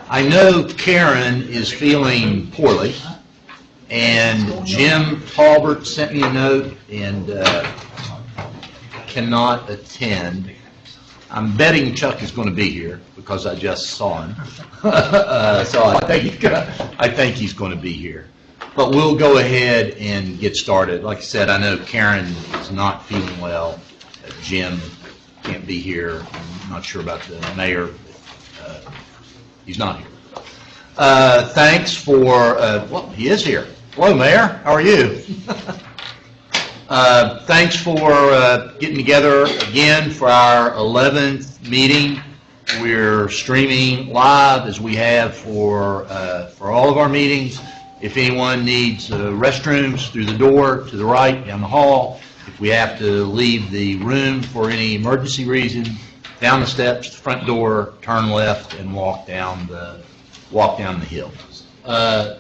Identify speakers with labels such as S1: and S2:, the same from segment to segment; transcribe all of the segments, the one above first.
S1: I know Karen is feeling poorly, and Jim Talbert sent me a note and cannot attend. I'm betting Chuck is going to be here because I just saw him. So I think he's going to be here. But we'll go ahead and get started. Like I said, I know Karen is not feeling well. Jim can't be here. I'm not sure about the mayor. He's not here. Thanks for, well, he is here. Hello, Mayor. How are you? Thanks for getting together again for our 11th meeting. We're streaming live as we have for all of our meetings. If anyone needs restrooms, through the door to the right down the hall. If we have to leave the room for any emergency reason, down the steps, the front door, turn left, and walk down the hill.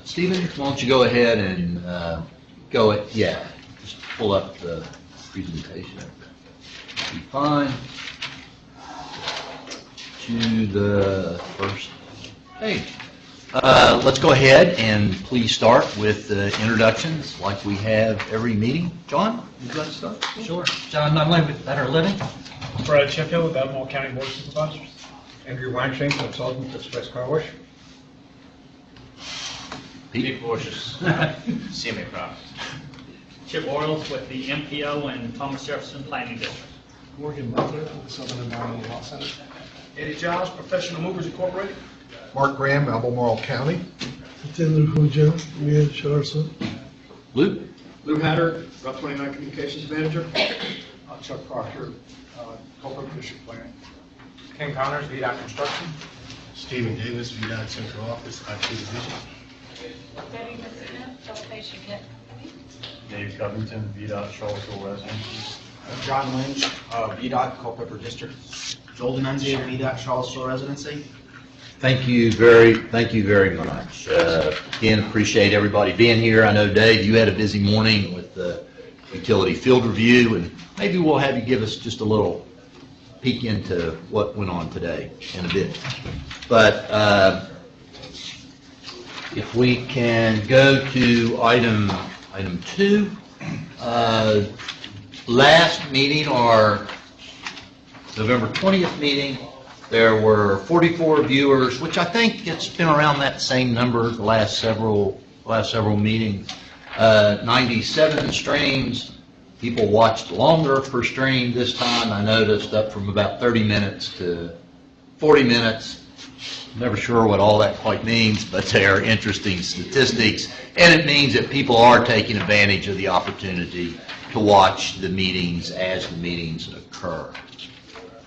S1: Stephen, why don't you go ahead and just pull up the presentation. Be fine. To the first page. Let's go ahead and please start with introductions like we have every meeting. John, would you like to start?
S2: Sure. John Nunley with Better Living.
S3: Brad Sheffield with Albemarle County Board of Supervisors.
S4: Andrew Weinstein, consultant, Express Car Wash.
S5: Pete Borges, CMA Products. Chip Orles with the MPO and Thomas Jefferson Planning District.
S3: Morgan Butler with the Southern Environmental Law Center.
S4: Eddie Giles, Professional Movers Incorporated.
S6: Mark Graham, Albemarle County.
S7: Taylor Huja, Mayor Charleston.
S1: Luke?
S4: Lou Hatter, Route 29 Communications Manager. Chuck Proctor, Corporate District Planning.
S3: Ken Connors, VDOT Construction.
S8: Stephen Davis, VDOT Central Office, IT Division.
S9: Debbie Messina, Television Net.
S10: Dave Covington, VDOT Charlottesville Residences.
S11: John Lynch, VDOT Culpeper District. Joel Denunzio, VDOT Charlottesville Residency.
S1: Thank you very much. Again, appreciate everybody being here. I know, Dave, you had a busy morning with the utility field review, and maybe we'll have you give us just a little peek into what went on today in a bit. But if we can go to item 2, last meeting, our November 20th meeting, there were 44 viewers, which I think it's been around that same number the last several meetings. 97 streams. People watched longer per stream this time. I noticed up from about 30 minutes to 40 minutes. Never sure what all that quite means, but they are interesting statistics, and it means that people are taking advantage of the opportunity to watch the meetings as the meetings occur.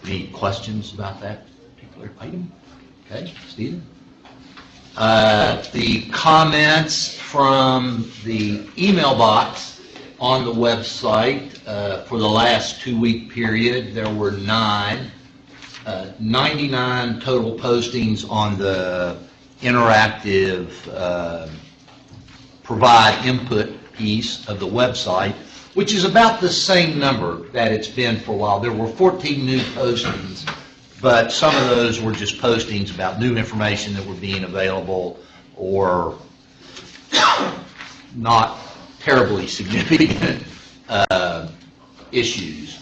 S1: Any questions about that particular item? Okay, Stephen? The comments from the email box on the website for the last 2-week period, there were 99 total postings on the interactive provide input piece of the website, which is about the same number that it's been for a while. There were 14 new postings, but some of those were just postings about new information that were being available or not terribly significant issues.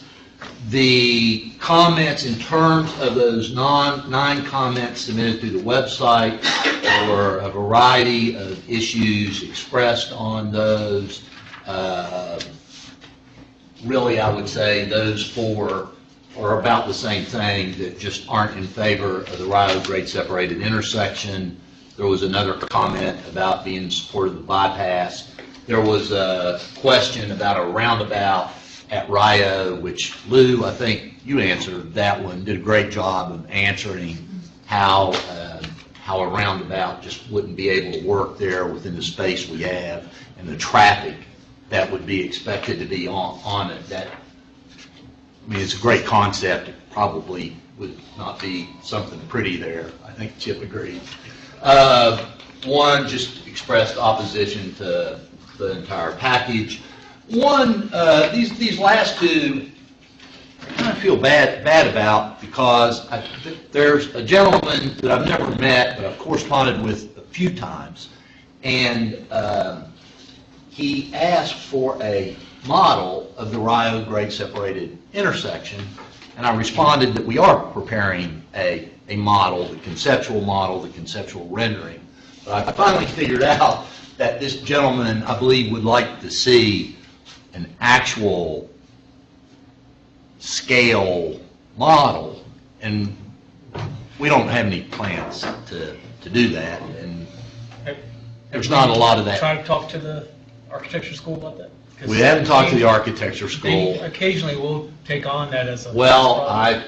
S1: The comments in terms of those 9 comments submitted through the website, there were a variety of issues expressed on those. Really, I would say those 4 are about the same thing, that just aren't in favor of the Rio grade separated intersection. There was another comment about being in support of the bypass. There was a question about a roundabout at Rio, which Lou, I think you answered that one, did a great job of answering how a roundabout just wouldn't be able to work there within the space we have and the traffic that would be expected to be on it. That, I mean, it's a great concept. It probably would not be something pretty there. I think Chip agreed. One just expressed opposition to the entire package. One, these last 2 kind of feel bad about, because there's a gentleman that I've never met, but I've corresponded with a few times, and he asked for a model of the Rio grade separated intersection, and I responded that we are preparing a model, the conceptual rendering. But I finally figured out that this gentleman, I believe, would like to see an actual scale model, and we don't have any plans to do that, and there's not a lot of that.
S3: Try to talk to the architecture school about that? 'Cause
S1: We haven't talked to the architecture
S3: they
S1: school.
S3: occasionally will take on that as a.
S1: Well,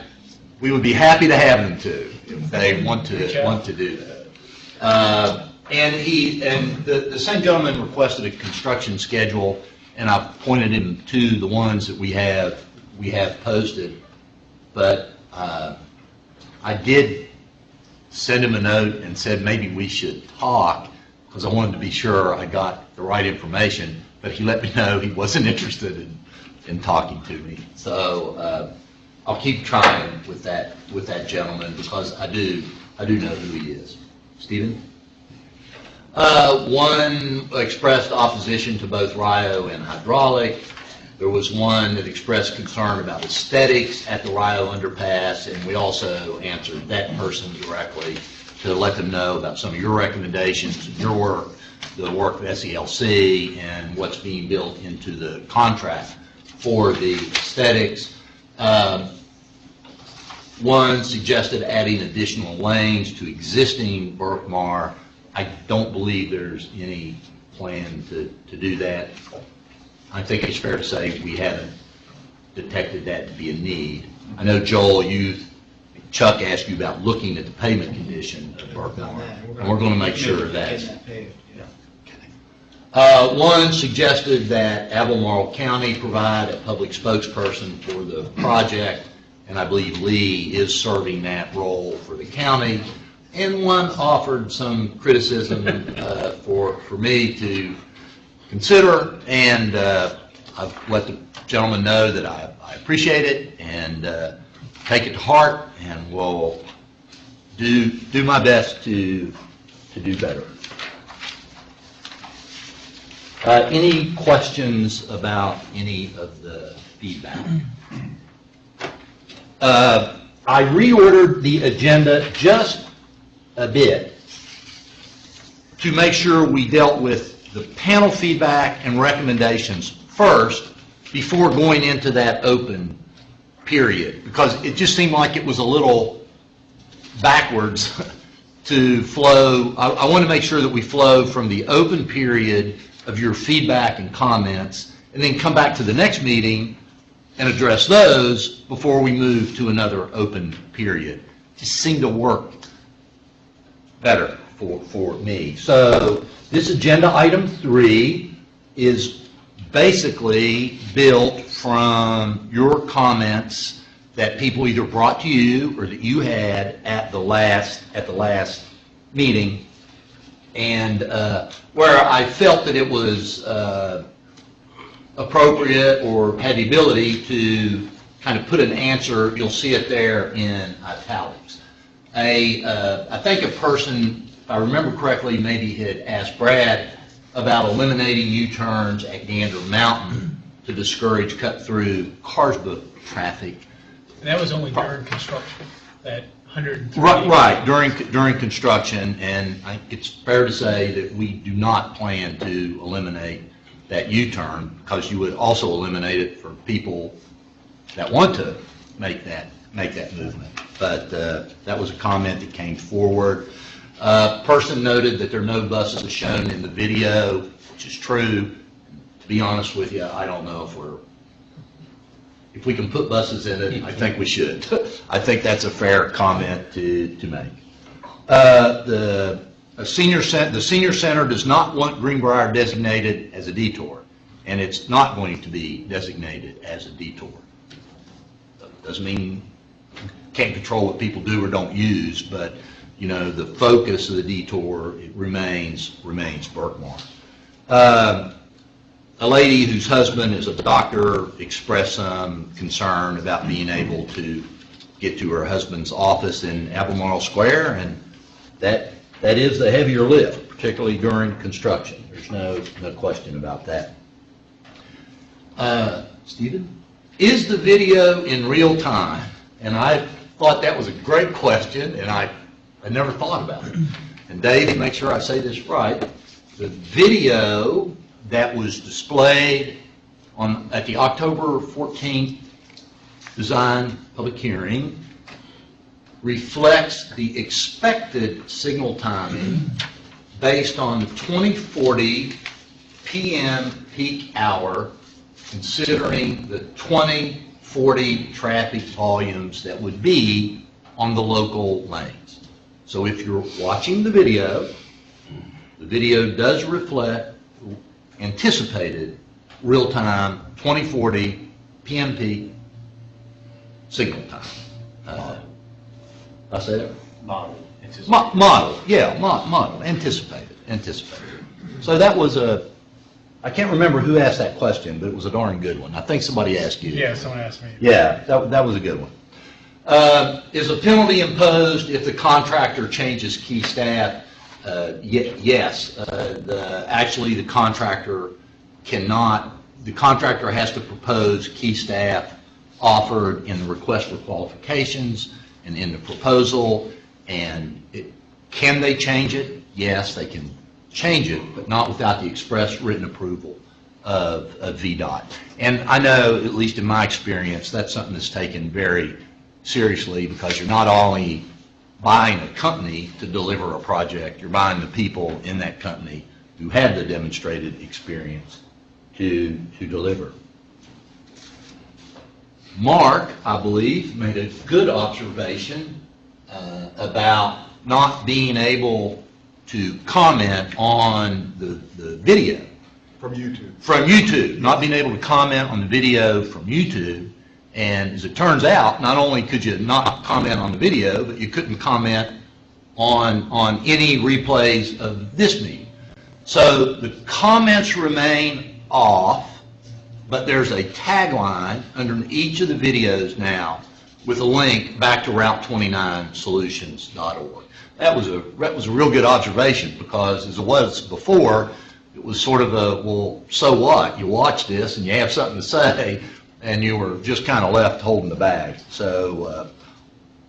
S1: we would be happy to have them to, if they want to do that. And the same gentleman requested a construction schedule, and I pointed him to the ones that we have posted. But I did send him a note and said maybe we should talk, because I wanted to be sure I got the right information. But he let me know he wasn't interested in talking to me. So I'll keep trying with that gentleman, because I do know who he is. Stephen? One expressed opposition to both Rio and hydraulic. There was one that expressed concern about aesthetics at the Rio underpass, and we also answered that person directly to let them know about some of your recommendations and your work, the work of SELC, and what's being built into the contract for the aesthetics. One suggested adding additional lanes to existing Berkmar. I don't believe there's any plan to do that. I think it's fair to say we haven't detected that to be a need. I know, Joel, Chuck asked you about looking at the pavement condition of Berkmar, and we're going to make sure of that. One suggested that Albemarle County provide a public spokesperson for the project, and I believe Lee is serving that role for the county. And one offered some criticism for me to consider, and I've let the gentleman know that I appreciate it and take it to heart, and will do my best to do better. Any questions about any of the feedback? I reordered the agenda just a bit to make sure we dealt with the panel feedback and recommendations first before going into that open period, because it just seemed like it was a little backwards to flow. I want to make sure that we flow from the open period of your feedback and comments, and then come back to the next meeting and address those before we move to another open period. It just seemed to work better for me. So this agenda item 3 is basically built from your comments that people either brought to you or that you had at the last meeting, and where I felt that it was appropriate or had the ability to kind of put an answer. You'll see it there in italics. I think a person, if I remember correctly, maybe had asked Brad about eliminating U-turns at Gander Mountain to discourage cut-through Carsbrook traffic.
S3: And that was only during construction, that 103.
S1: Right, during construction, and it's fair to say that we do not plan to eliminate that U-turn, because you would also eliminate it for people that want to make that movement. But that was a comment that came forward. Person noted that there are no buses shown in the video, which is true. To be honest with you, I don't know if we can put buses in it. I think we should. I think that's a fair comment to make. The senior center does not want Greenbrier designated as a detour, and it's not going to be designated as a detour. Doesn't mean can't control what people do or don't use, but the focus of the detour, it remains Berkmar. a lady whose husband is a doctor expressed some concern about being able to get to her husband's office in Albemarle Square, and that is the heavier lift, particularly during construction. There's no question about that. Stephen? Is the video in real time? And I thought that was a great question, and I never thought about it. And Dave, make sure I say this right. The video that was displayed at the October 14th design public hearing reflects the expected signal timing based on the 2040 PM peak hour, considering the 2040 traffic volumes that would be on the local lanes. So if you're watching the video does reflect anticipated real-time 2040 PM peak signal time. I say that?
S10: Model.
S1: Model, anticipated. So that was I can't remember who asked that question, but it was a darn good one. I think somebody asked you.
S3: Yeah, someone asked me.
S1: Yeah, that was a good one. Is a penalty imposed if the contractor changes key staff? Yes. Actually, the contractor has to propose key staff offered in the request for qualifications and in the proposal. And can they change it? Yes, they can change it, but not without the express written approval of VDOT. And I know, at least in my experience, that's something that's taken very seriously, because you're not only buying a company to deliver a project, you're buying the people in that company who have the demonstrated experience to deliver. Mark, I believe, made a good observation about not being able to comment on the video.
S6: From YouTube.
S1: From YouTube, not being able to comment on the video from YouTube. And as it turns out, not only could you not comment on the video, but you couldn't comment on any replays of this meeting. So the comments remain off, but there's a tagline under each of the videos now with a link back to Route29solutions.org. That was a real good observation, because as it was before, it was sort of a, well, so what? You watch this and you have something to say, and you were just kind of left holding the bag. So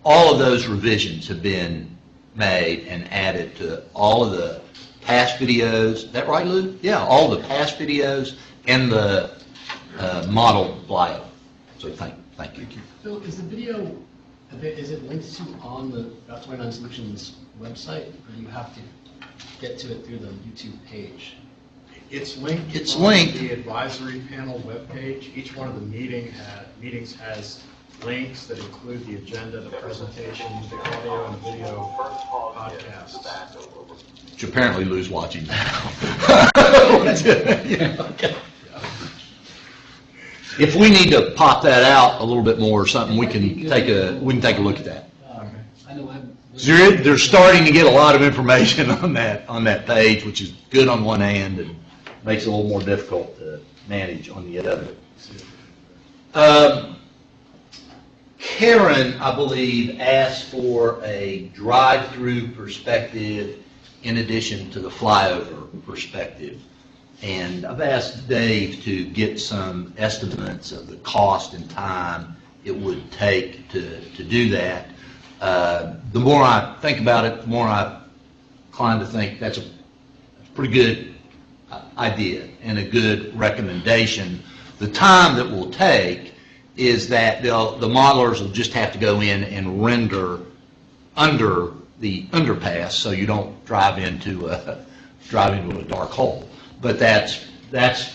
S1: all of those revisions have been made and added to all of the past videos. Is that right, Lou? Yeah, all the past videos and the model flyover. So thank you.
S12: So is the video, is it linked to on the Route 29 Solutions website, or do you have to get to it through the YouTube page?
S11: It's linked.
S1: It's
S11: on
S1: linked.
S11: The advisory panel webpage. Each one of the meetings has links that include the agenda, the presentation, the audio and video podcasts.
S1: Which apparently Lou's watching now. Yeah, okay. If we need to pop that out a little bit more or something, we can take a look at that.
S12: I know I'm.
S1: They're starting to get a lot of information on that page, which is good on one hand and makes it a little more difficult to manage on the other. Karen, I believe, asked for a drive-through perspective in addition to the flyover perspective. And I've asked Dave to get some estimates of the cost and time it would take to do that. The more I think about it, the more I'm inclined to think that's a pretty good idea and a good recommendation. The time that will take is that the modelers will just have to go in and render under the underpass so you don't drive into a dark hole. But that's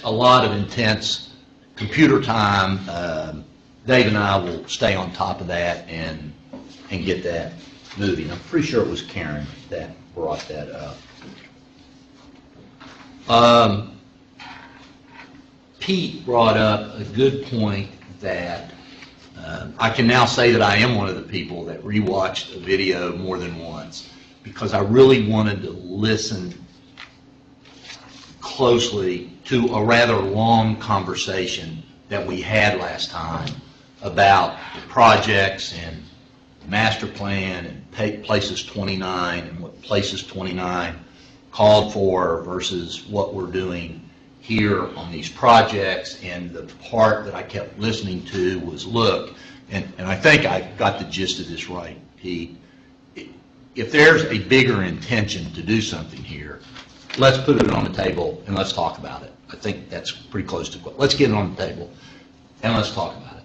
S1: a lot of intense computer time. Dave and I will stay on top of that and get that moving. I'm pretty sure it was Karen that brought that up. Pete brought up a good point that I can now say that I am one of the people that rewatched a video more than once, because I really wanted to listen closely to a rather long conversation that we had last time about the projects and master plan and Places 29 and what Places 29 called for versus what we're doing here on these projects. And the part that I kept listening to was, look, and I think I got the gist of this right, Pete, if there's a bigger intention to do something here, let's put it on the table and let's talk about it. I think that's pretty close to, let's get it on the table and let's talk about it.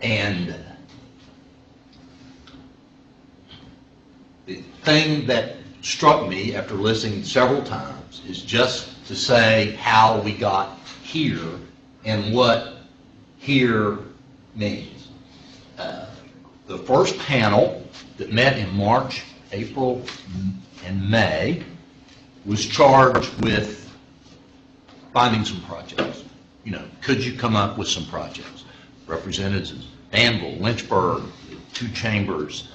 S1: And the thing that struck me after listening several times is just to say how we got here and what here means. The first panel that met in March, April, and May was charged with finding some projects. You know, could you come up with some projects? Representatives Danville, Lynchburg, the two chambers,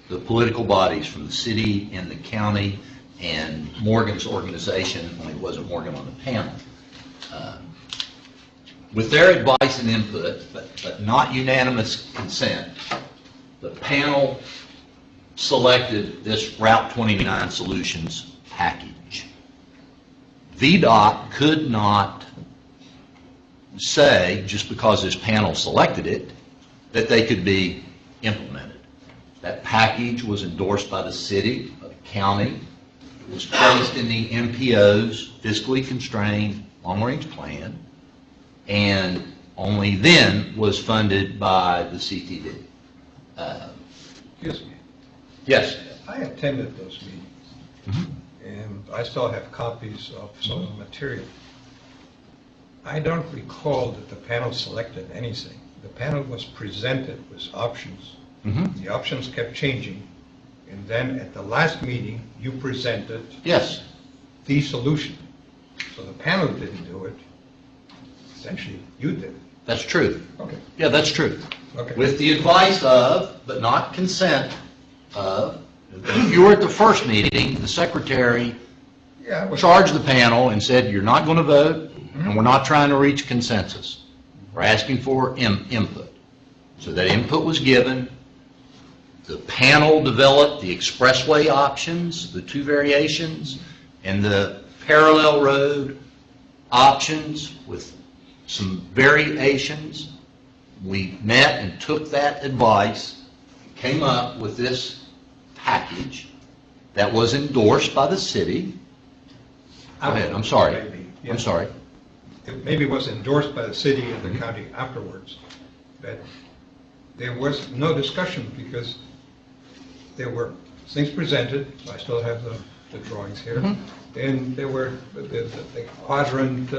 S1: the political bodies from the city and the county, and Morgan's organization, only it wasn't Morgan on the panel. With their advice and input, but not unanimous consent, the panel selected this Route 29 Solutions package. VDOT could not say, just because this panel selected it, that they could be implemented. That package was endorsed by the city, by the county. It was placed in the MPO's fiscally constrained long-range plan, and only then was funded by the CTD.
S13: Excuse me.
S1: Yes.
S13: I attended those meetings, and I still have copies of some of the material. I don't recall that the panel selected anything. The panel was presented with options. The options kept changing, and then at the last meeting, you presented the solution. So the panel didn't do it. Essentially, you did it.
S1: That's true.
S13: Okay.
S1: Yeah, that's true.
S13: Okay.
S1: With the advice of, but not consent of, if you were at the first meeting, the secretary charged the panel and said, you're not going to vote, and we're not trying to reach consensus. We're asking for input. So that input was given. The panel developed the expressway options, the two variations, and the parallel road options with some variations. We met and took that advice, came up with this package that was endorsed by the city. Go ahead, I'm sorry. I'm sorry.
S13: It maybe was endorsed by the city and the county afterwards, but there was no discussion because there were things presented. I still have the drawings here, and there were the quadrant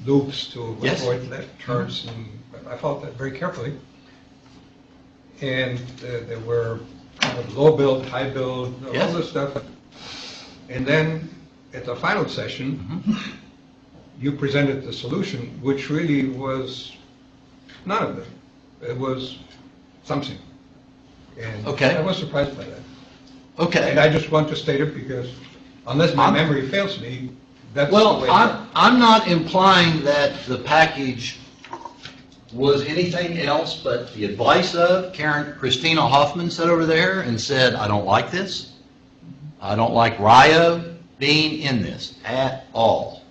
S13: loops to avoid left turns, and I followed that very carefully. And there were low build, high build, all this stuff. And then at the final session, you presented the solution, which really was none of it. It was something. And I was surprised by that.
S1: Okay.
S13: And I just want to state it because unless my memory fails me, that's the way
S1: I'm not implying that the package was anything else but the advice of Christina Hoffman sat over there and said, I don't like this. I don't like Rio being in this at all.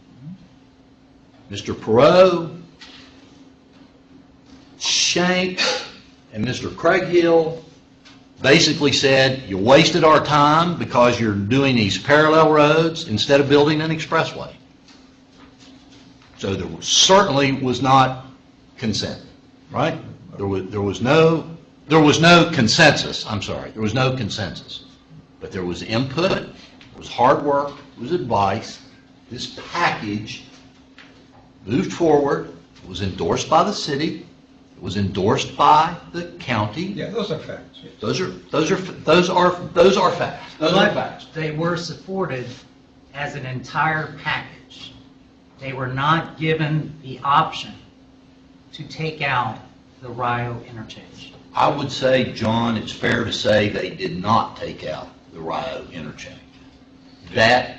S1: Mr. Perot, Shank, and Mr. Craighill basically said, you wasted our time because you're doing these parallel roads instead of building an expressway. So there certainly was not consent, right? There was no consensus. I'm sorry, there was no consensus. But there was input, there was hard work, there was advice. This package moved forward. It was endorsed by the city. It was endorsed by the county.
S13: Yeah, those are facts.
S1: Those are facts. Those are facts.
S2: They were supported as an entire package. They were not given the option to take out the Rio interchange.
S1: I would say, John, it's fair to say they did not take out the Rio interchange. that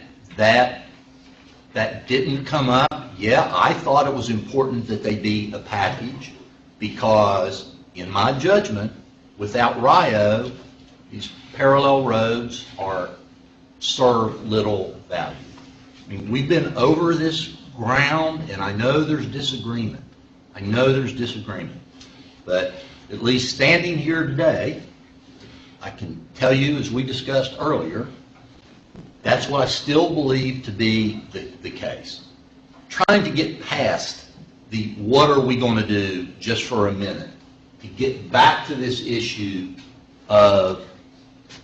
S1: didn't come up. Yeah, I thought it was important that they be a package because, in my judgment, without RIO, these parallel roads serve little value. I mean, we've been over this ground, and I know there's disagreement. But at least standing here today, I can tell you, as we discussed earlier, that's what I still believe to be the case. Trying to get past the what are we going to do just for a minute, to get back to this issue of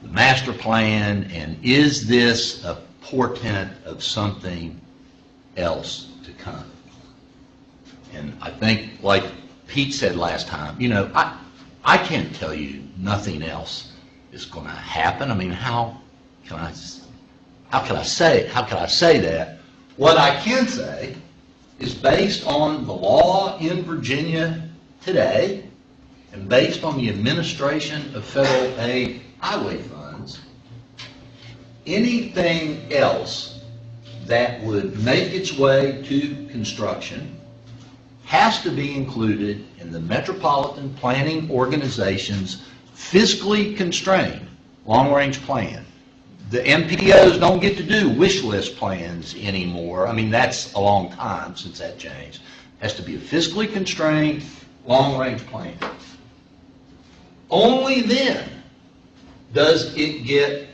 S1: the master plan, and is this a portent of something else to come? And I think, like Pete said last time, I can't tell you nothing else is going to happen. I mean, how can I say that? What I can say is, based on the law in Virginia today, and based on the administration of federal aid highway funds, anything else that would make its way to construction has to be included in the Metropolitan Planning Organization's fiscally constrained long-range plan. The MPOs don't get to do wish list plans anymore. I mean, that's a long time since that changed. It has to be a fiscally constrained long-range plan. Only then does it get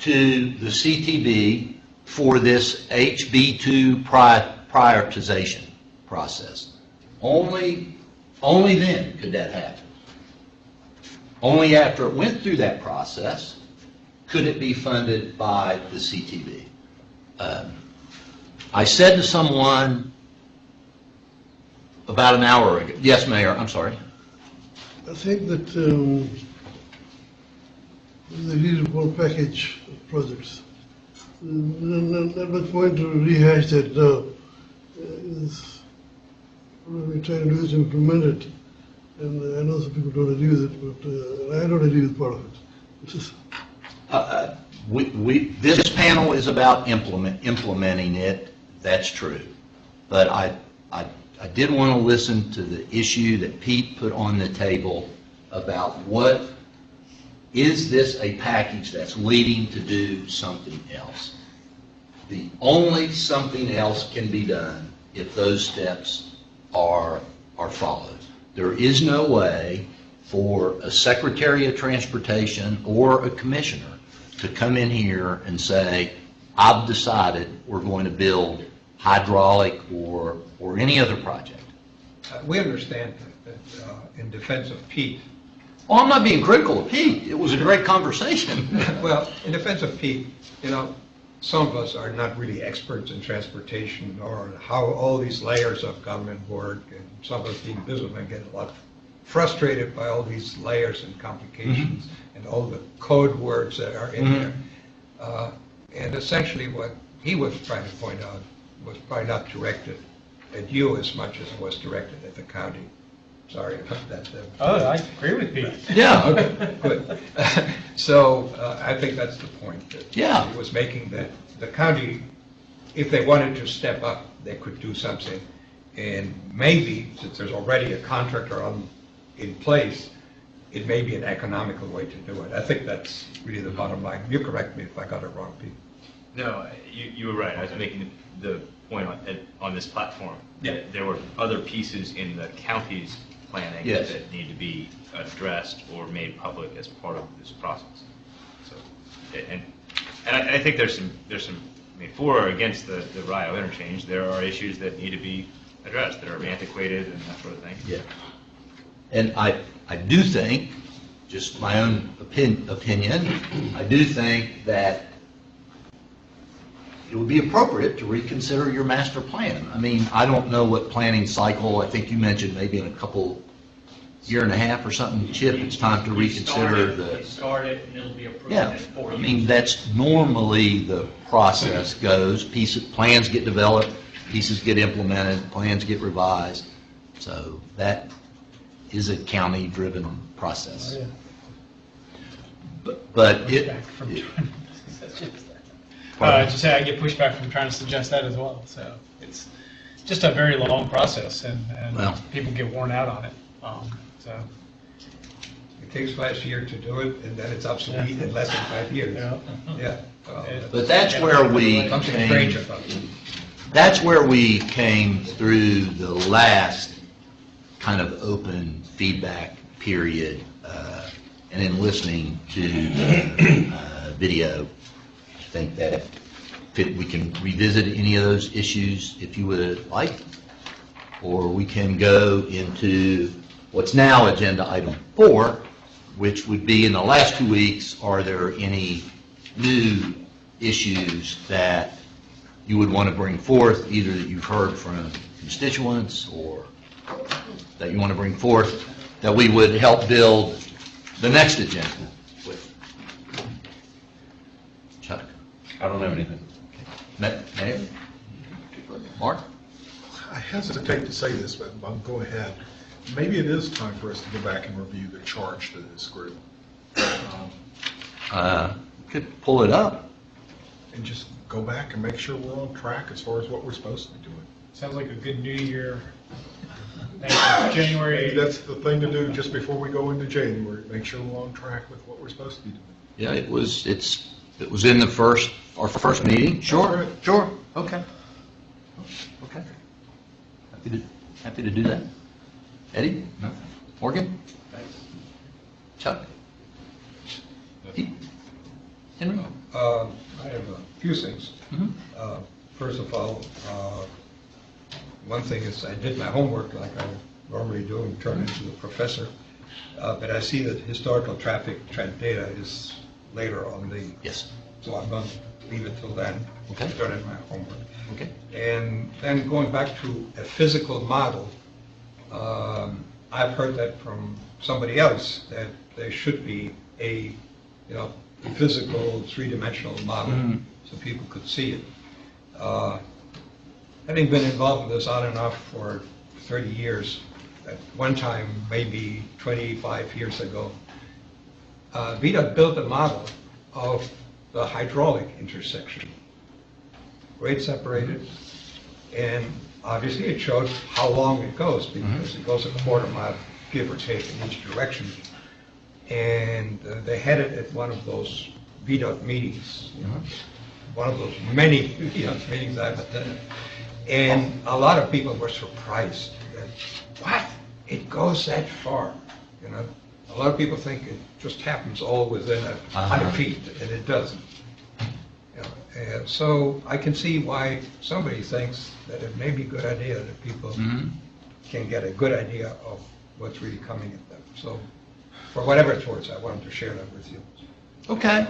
S1: to the CTB for this HB2 prioritization process. Only then could that happen. Only after it went through that process could it be funded by the CTB. I said to someone about an hour ago, yes, Mayor, I'm sorry.
S7: I think that the report package of projects, not much point to rehash that now. What we're trying to do is implement it. And I know some people don't agree with it, but I don't agree with part of it.
S1: This panel is about implementing it. That's true. But I did want to listen to the issue that Pete put on the table about what is this a package that's leading to do something else. The only something else can be done if those steps are followed. There is no way for a Secretary of Transportation or a commissioner to come in here and say, I've decided we're going to build hydraulic or any other project.
S13: We understand that in defense of Pete.
S1: Well, I'm not being critical of Pete. It was a great conversation.
S13: Well, in defense of Pete, some of us are not really experts in transportation or how all these layers of government work, and some of us being businessmen get a lot frustrated by all these layers and complications and all the code words that are in there. And essentially what he was trying to point out was probably not directed at you as much as it was directed at the county. Sorry about that.
S3: I agree with Pete.
S1: Yeah.
S13: Okay, good. So I think that's the point that he was making, that the county, if they wanted to step up, they could do something. And maybe, since there's already a contractor in place, it may be an economical way to do it. I think that's really the bottom line. You correct me if I got it wrong, Pete.
S14: No, you were right. I was making the point on this platform that there were other pieces in the county's planning that need to be addressed or made public as part of this process. So, and I think there's some. I mean, for or against the RIO interchange, there are issues that need to be addressed that are antiquated and that sort of thing.
S1: Yeah. And I do think, just my own opinion, I do think that it would be appropriate to reconsider your master plan. I mean, I don't know what planning cycle, I think you mentioned maybe in a year and a half or something, Chip, it's time to reconsider the...
S5: It started and it'll be approved
S1: Yeah,
S5: in 4 years.
S1: I mean, that's normally the process goes. Plans get developed, pieces get implemented, plans get revised. So that is a county-driven process. But
S3: Just say I get pushback from trying to suggest that as well. So it's just a very long process, and
S1: Well.
S3: people get worn out on it. So
S13: It takes last year to do it, and then it's obsolete in less than 5 years.
S3: yeah.
S13: Yeah. well,
S1: But that's where we
S13: Something
S1: came,
S13: strange about it.
S1: that's where we came through the last kind of open feedback period, and in listening to video, I think that we can revisit any of those issues if you would like, or we can go into what's now agenda item 4, which would be in the last 2 weeks, are there any new issues that you would want to bring forth, either that you've heard from constituents or that you want to bring forth, that we would help build the next agenda with? Chuck?
S10: I don't have anything.
S1: Mayor? Mark?
S6: I hesitate to say this, but I'll go ahead. Maybe it is time for us to go back and review the charge to this group.
S1: Could pull it up.
S6: And just go back and make sure we're on track as far as what we're supposed to be doing.
S3: Sounds like a good New Year. January.
S6: Maybe that's the thing to do just before we go into January, make sure we're on track with what we're supposed to be doing.
S1: Yeah, it was in our first meeting. Sure, sure, okay. Okay. Happy to do that. Eddie? No. Morgan? Chuck? Henry?
S13: I have a few things.
S1: Mhm.
S13: First of all, one thing is I did my homework like I normally do and turn into a professor, but I see that historical traffic trend data is later on the...
S1: Yes.
S13: So I'm going to leave it till then.
S1: Okay.
S13: Turn in my homework.
S1: Okay.
S13: And then going back to a physical model, I've heard that from somebody else, that there should be a physical three-dimensional model so people could see it. Having been involved in this on and off for 30 years, at one time, maybe 25 years ago, VDOT built a model of the hydraulic intersection, grade separated, and obviously it showed how long it goes, because it goes a quarter mile, give or take, in each direction. And they had it at one of those VDOT meetings, one of those many VDOT meetings I've attended. And a lot of people were surprised that, what? It goes that far? A lot of people think it just happens all within 100 feet, and it doesn't. And so I can see why somebody thinks that it may be a good idea that people can get a good idea of what's really coming at them. So for whatever it's worth, I wanted to share that with you.
S1: Okay,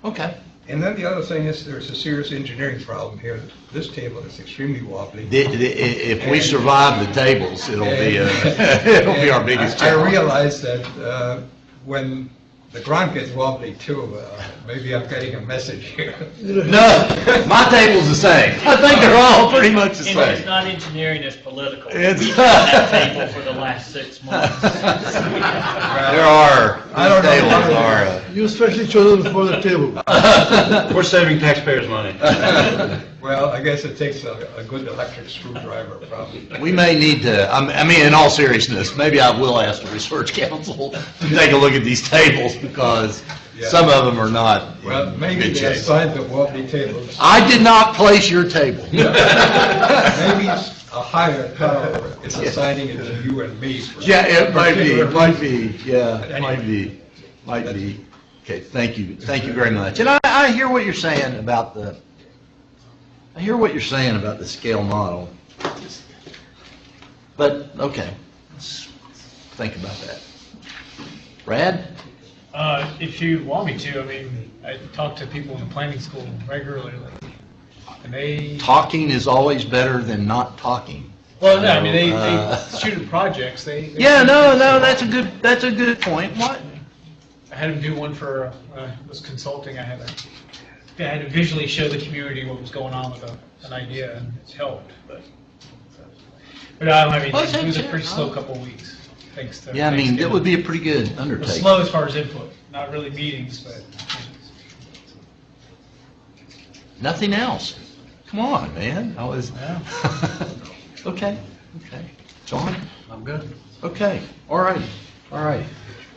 S1: okay.
S13: And then the other thing is there's a serious engineering problem here. This table is extremely wobbly.
S1: If we survive the tables, it'll be our biggest
S13: I
S1: challenge.
S13: realize that when the ground gets wobbly too, maybe I'm getting a message here.
S1: No, my table's the same. I think they're all pretty much the
S5: And it's
S1: same.
S5: not engineering, it's political.
S1: It's-
S5: We've had that table for the last 6 months.
S1: There are,
S13: I don't know.
S1: tables are,
S7: You especially chosen for the table.
S10: We're saving taxpayers' money.
S13: Well, I guess it takes a good electric screwdriver, probably.
S1: we may need to, I mean, in all seriousness, maybe I will ask the research council to take a look at these tables, because some of them are not
S13: Well,
S1: in
S13: maybe
S1: good
S13: they
S1: shape.
S13: assigned the wobbly tables.
S1: I did not place your table.
S13: Maybe it's a higher power. It's assigning it to you and me. for
S1: Yeah, it
S13: a
S1: might be,
S13: particular
S1: yeah, might be. Okay, thank you very much. And I hear what you're saying about the scale model. But, okay, let's think about that. Brad?
S3: If you want me to, I mean, I talk to people in planning school regularly, and they...
S1: Talking is always better than not talking.
S3: Well, no, I mean, they
S1: So,
S3: shoot at projects, they...
S1: Yeah, no, that's a good point. What?
S3: I had them do one for, was consulting, I had to visually show the community what was going on with an idea, and it's helped, but I don't have anything, it was a pretty slow couple of weeks, thanks to...
S1: Yeah, I mean, it would be a pretty good
S3: It was
S1: undertaking.
S3: slow as far as input, not really meetings, but...
S1: Nothing else? Come on, man. I was, okay, okay. John?
S10: I'm good.
S1: Okay, all right, all right.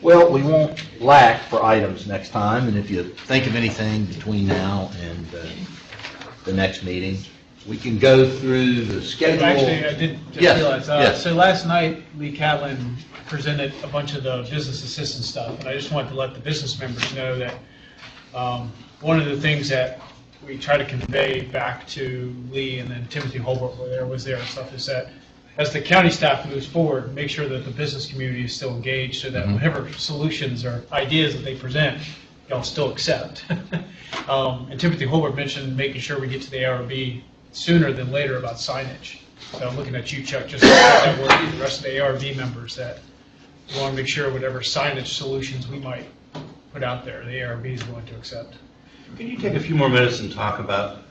S1: Well, we won't lack for items next time, and if you think of anything between now and the next meeting, we can go through the schedule.
S3: Actually, I did just
S1: Yes,
S3: realize,
S1: yes.
S3: so last night, Lee Catlin presented a bunch of the business assistance stuff, and I just wanted to let the business members know that one of the things that we try to convey back to Lee and then Timothy Holbrook, was there and stuff, is that as the county staff moves forward, make sure that the business community is still engaged so that whatever solutions or ideas that they present, y'all still accept. And Timothy Holbrook mentioned making sure we get to the ARB sooner than later about signage. So I'm looking at you, Chuck, just to get that word to the rest of the ARB members that we want to make sure whatever signage solutions we might put out there, the ARB is willing to accept.
S10: Can you take a few more minutes and talk about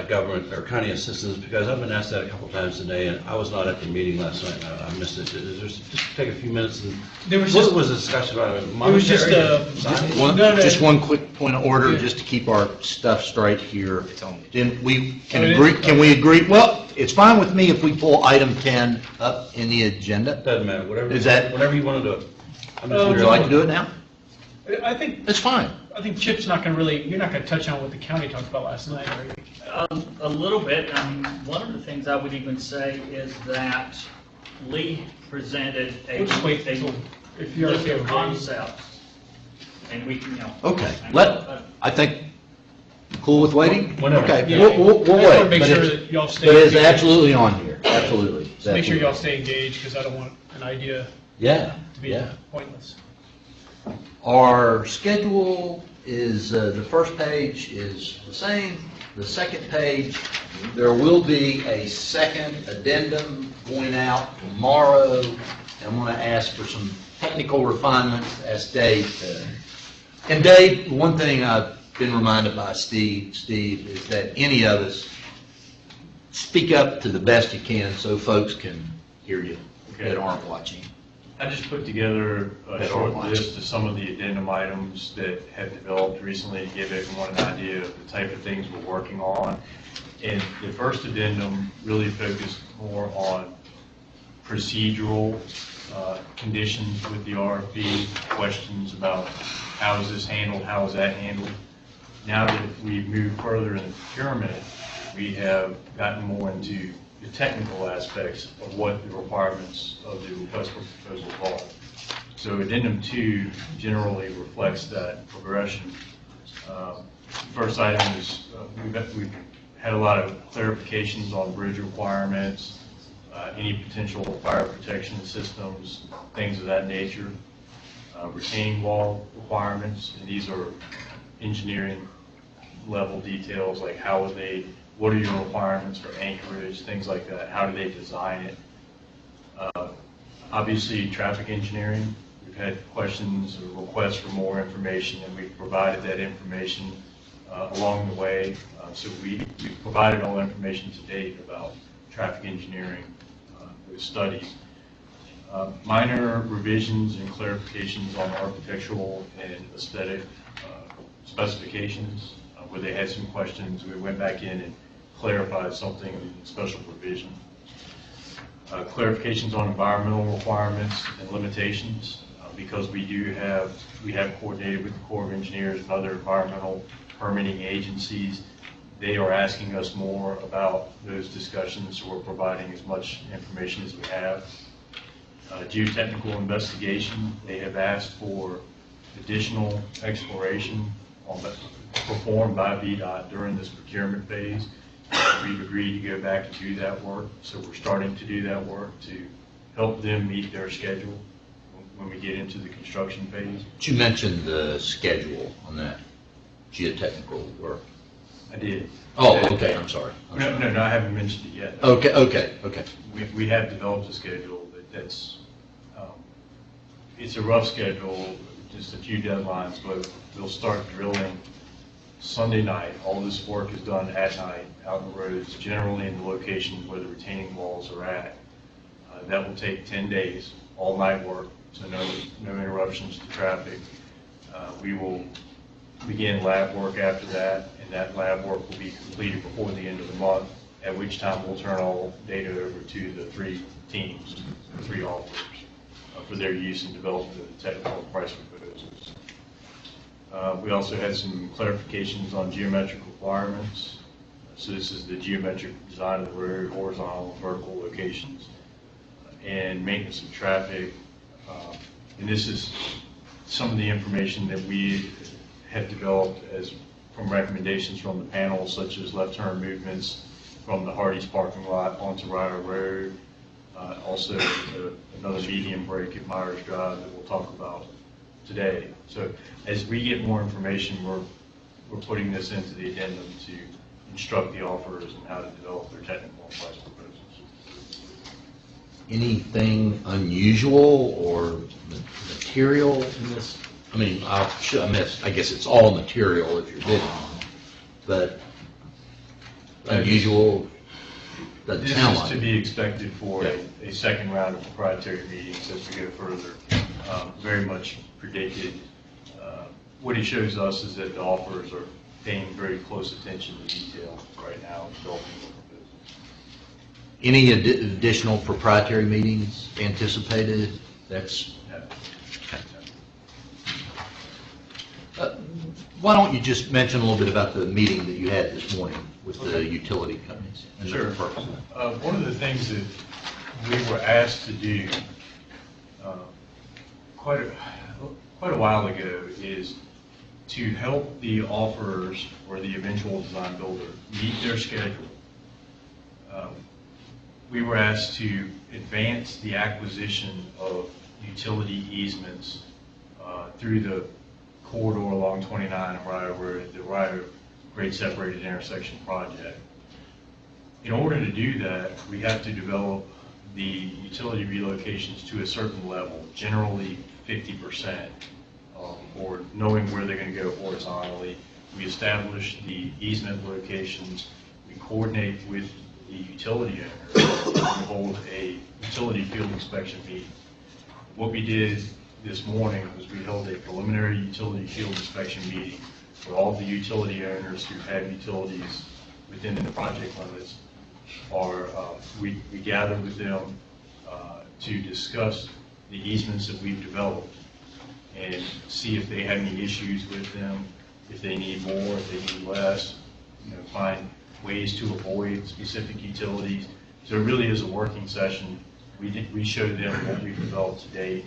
S10: government or county assistance? Because I've been asked that a couple times today, and I was not at the meeting last night. I missed it. Just take a few minutes and.
S3: There was
S10: what
S3: just-
S10: was the discussion about?
S3: It was just
S1: Just one quick point of order, just to keep our stuff straight here. Then we can agree, can we agree? Well, it's fine with me if we pull item 10 up in the agenda.
S10: Doesn't matter, whatever.
S1: Is that-
S10: Whatever you want to do.
S1: Would you like to do it now?
S3: I think
S1: It's fine.
S3: I think Chip's not going to really, you're not going to touch on what the county talked about last night, are you?
S5: A little bit. One of the things I would even say is that Lee presented a
S3: We'll just wait
S5: a
S3: until- if you're
S5: list
S3: okay
S5: of
S3: with waiting.
S5: concepts, and we can,
S1: Okay, I think, cool with waiting?
S10: Whenever.
S1: Okay,
S3: Yeah.
S1: we'll
S3: I just
S1: wait.
S3: wanna make
S1: but
S3: sure
S1: it's-
S3: that y'all stay
S1: But it's
S3: engaged.
S1: absolutely on here, absolutely.
S3: Just make sure y'all stay engaged, because I don't want an idea
S1: Yeah,
S3: to be
S1: yeah.
S3: pointless.
S1: Our schedule is, the first page is the same. The second page, there will be a second addendum going out tomorrow. I'm going to ask for some technical refinements as Dave said. And Dave, one thing I've been reminded by Steve, is that any of us, speak up to the best you can so folks can hear you that aren't watching.
S15: I just put together a
S1: That
S15: short
S1: are
S15: list of some of the addendum items that have developed recently to give everyone an idea of the type of things we're working on. And the first addendum really focused more on procedural conditions with the RFP, questions about how is this handled, how is that handled. Now that we've moved further in the procurement, we have gotten more into the technical aspects of what the requirements of the request for proposal are. So addendum 2 generally reflects that progression. First item is we've had a lot of clarifications on bridge requirements, any potential fire protection systems, things of that nature. Retaining wall requirements, and these are engineering level details like how are they, what are your requirements for anchorage, things like that, how do they design it. Obviously, traffic engineering, we've had questions or requests for more information, and we've provided that information along the way. So we've provided all information to date about traffic engineering, those studies. Minor revisions and clarifications on architectural and aesthetic specifications, where they had some questions. We went back in and clarified something in special provision. Clarifications on environmental requirements and limitations, because we have coordinated with the Corps of Engineers and other environmental permitting agencies. They are asking us more about those discussions, so we're providing as much information as we have. Geotechnical investigation, they have asked for additional exploration performed by VDOT during this procurement phase. We've agreed to go back and do that work, so we're starting to do that work to help them meet their schedule when we get into the construction phase.
S1: You mentioned the schedule on that geotechnical work.
S15: I did.
S1: Oh, okay, I'm sorry.
S15: No, I haven't mentioned it yet.
S1: Okay.
S15: We have developed a schedule that's, it's a rough schedule, just a few deadlines, but we'll start drilling Sunday night. All this work is done at night, out in the roads, generally in the locations where the retaining walls are at. That will take 10 days, all night work, so no interruptions to traffic. We will begin lab work after that, and that lab work will be completed before the end of the month, at which time we'll turn all data over to the 3 teams, the 3 officers, for their use in developing the technical price proposals. We also had some clarifications on geometric requirements. So this is the geometric design of the road, horizontal and vertical locations, and maintenance of traffic. And this is some of the information that we have developed as from recommendations from the panel, such as left turn movements from the Hardee's parking lot onto Ryder Road. Also, another medium break at Myers Drive that we'll talk about today. So as we get more information, we're putting this into the addendum to instruct the offerers on how to develop their technical and price proposals.
S1: Anything unusual or material in this? I mean, I guess it's all material if you're bidding on it, but unusual doesn't sound like
S15: This is to be expected for a second round of proprietary meetings as we go further. Very much predicted. What it shows us is that the offerers are paying very close attention to detail right now in developing the proposals.
S1: Any additional proprietary meetings anticipated? That's. Why don't you just mention a little bit about the meeting that you had this morning with the utility companies? And
S15: Sure.
S1: the purpose of it?
S15: One of the things that we were asked to do quite a while ago is to help the offerers or the eventual design builder meet their schedule. We were asked to advance the acquisition of utility easements through the corridor along 29 and Ryder Road, the Ryder Grade Separated Intersection project. In order to do that, we have to develop the utility relocations to a certain level, generally 50%, or knowing where they're going to go horizontally. We establish the easement locations, we coordinate with the utility owner, and hold a utility field inspection meeting. What we did this morning was we held a preliminary utility field inspection meeting for all the utility owners who have utilities within the project limits. We gathered with them to discuss the easements that we've developed and see if they have any issues with them, if they need more, if they need less, find ways to avoid specific utilities. So it really is a working session. We showed them what we've developed to date.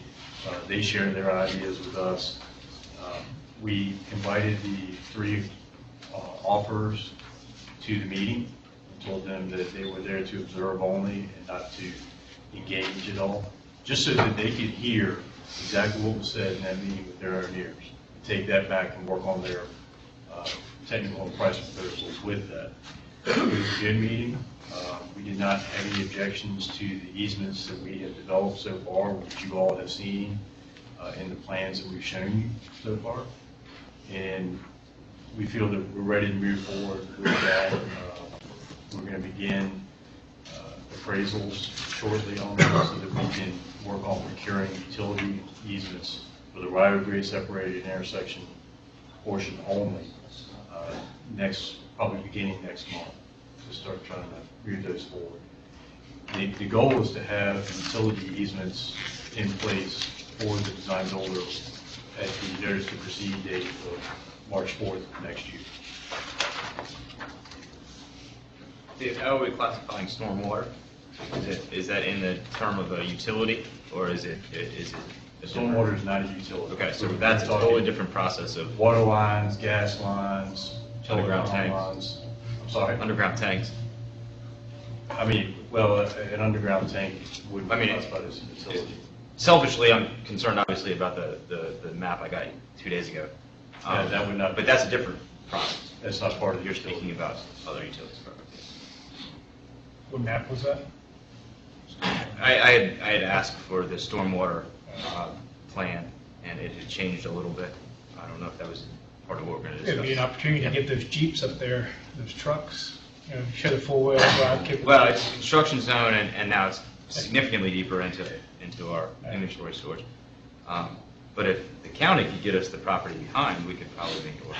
S15: They shared their ideas with us. We invited the 3 offerers to the meeting and told them that they were there to observe only and not to engage at all, just so that they could hear exactly what was said in that meeting with their own ears. Take that back and work on their technical and price proposals with that. It was a good meeting. We did not have any objections to the easements that we have developed so far, which you all have seen in the plans that we've shown you so far. And we feel that we're ready to move forward with that. We're going to begin appraisals shortly on that so that we can work on procuring utility easements for the Ryder Grade Separated Intersection portion only probably beginning next month, to start trying to move those forward. The goal is to have utility easements in place for the design builder at the notice to proceed date of March 4th next year.
S14: Dave, how are we classifying stormwater? Is that in the term of a utility, or is it
S15: Stormwater is not a utility.
S14: Okay, so that's a totally different process of
S15: water lines, gas lines,
S14: underground
S15: telephone
S14: tanks.
S15: lines. I'm sorry?
S14: Underground tanks.
S15: I mean, well, an underground tank would be classified as a utility.
S14: Selfishly, I'm concerned obviously about the map I got 2 days ago.
S15: Yeah, that would not.
S14: But that's a different process.
S15: That's not part of the
S14: You're speaking about other utilities.
S3: What map was that?
S14: I had asked for the stormwater plan, and it had changed a little bit. I don't know if that was part of what we're going to discuss.
S3: It'd be an opportunity to get those Jeeps up there, those trucks, show the four-wheel drive capability.
S14: Well, it's a construction zone, and now it's significantly deeper into our inventory storage. But if the county could get us the property behind, we could probably make it work.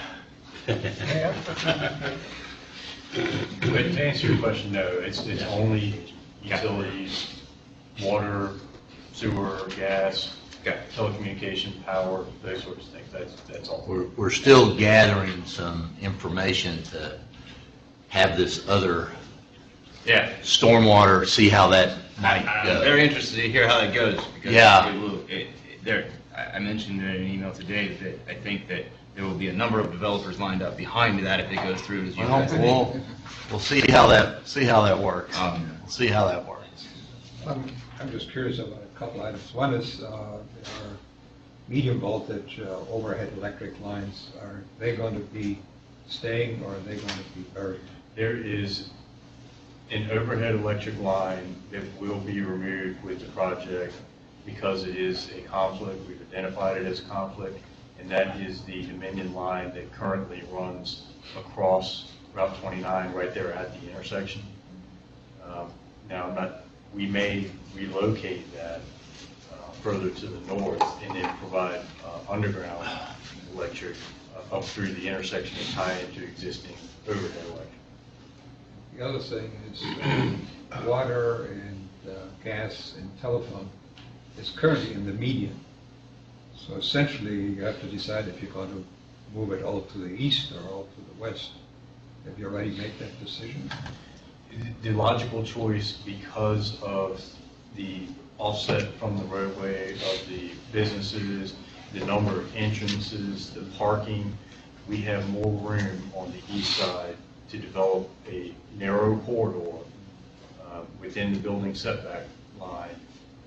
S15: But to answer your question, no, it's only utilities, water, sewer, gas, telecommunication, power, those sorts of things. That's all.
S1: We're still gathering some information to have this other stormwater, see how that might
S14: I'm
S1: go.
S14: very interested to hear how that goes. Because
S1: Yeah.
S14: I mentioned in an email today that I think that there will be a number of developers lined up behind that if it goes through as you guys think.
S1: We'll see how that works. We'll see how that works.
S13: I'm just curious about a couple items. One is our medium voltage overhead electric lines. Are they going to be staying or are they going to be buried?
S15: There is an overhead electric line that will be removed with the project because it is a conflict. We've identified it as a conflict, and that is the Dominion line that currently runs across Route 29 right there at the intersection. Now, we may relocate that further to the north and then provide underground electric up through the intersection and tie into existing overhead electric.
S13: The other thing is water and gas and telephone is currently in the median. So essentially, you have to decide if you're going to move it all to the east or all to the west. Have you already made that decision?
S15: The logical choice, because of the offset from the roadway of the businesses, the number of entrances, the parking, we have more room on the east side to develop a narrow corridor within the building setback line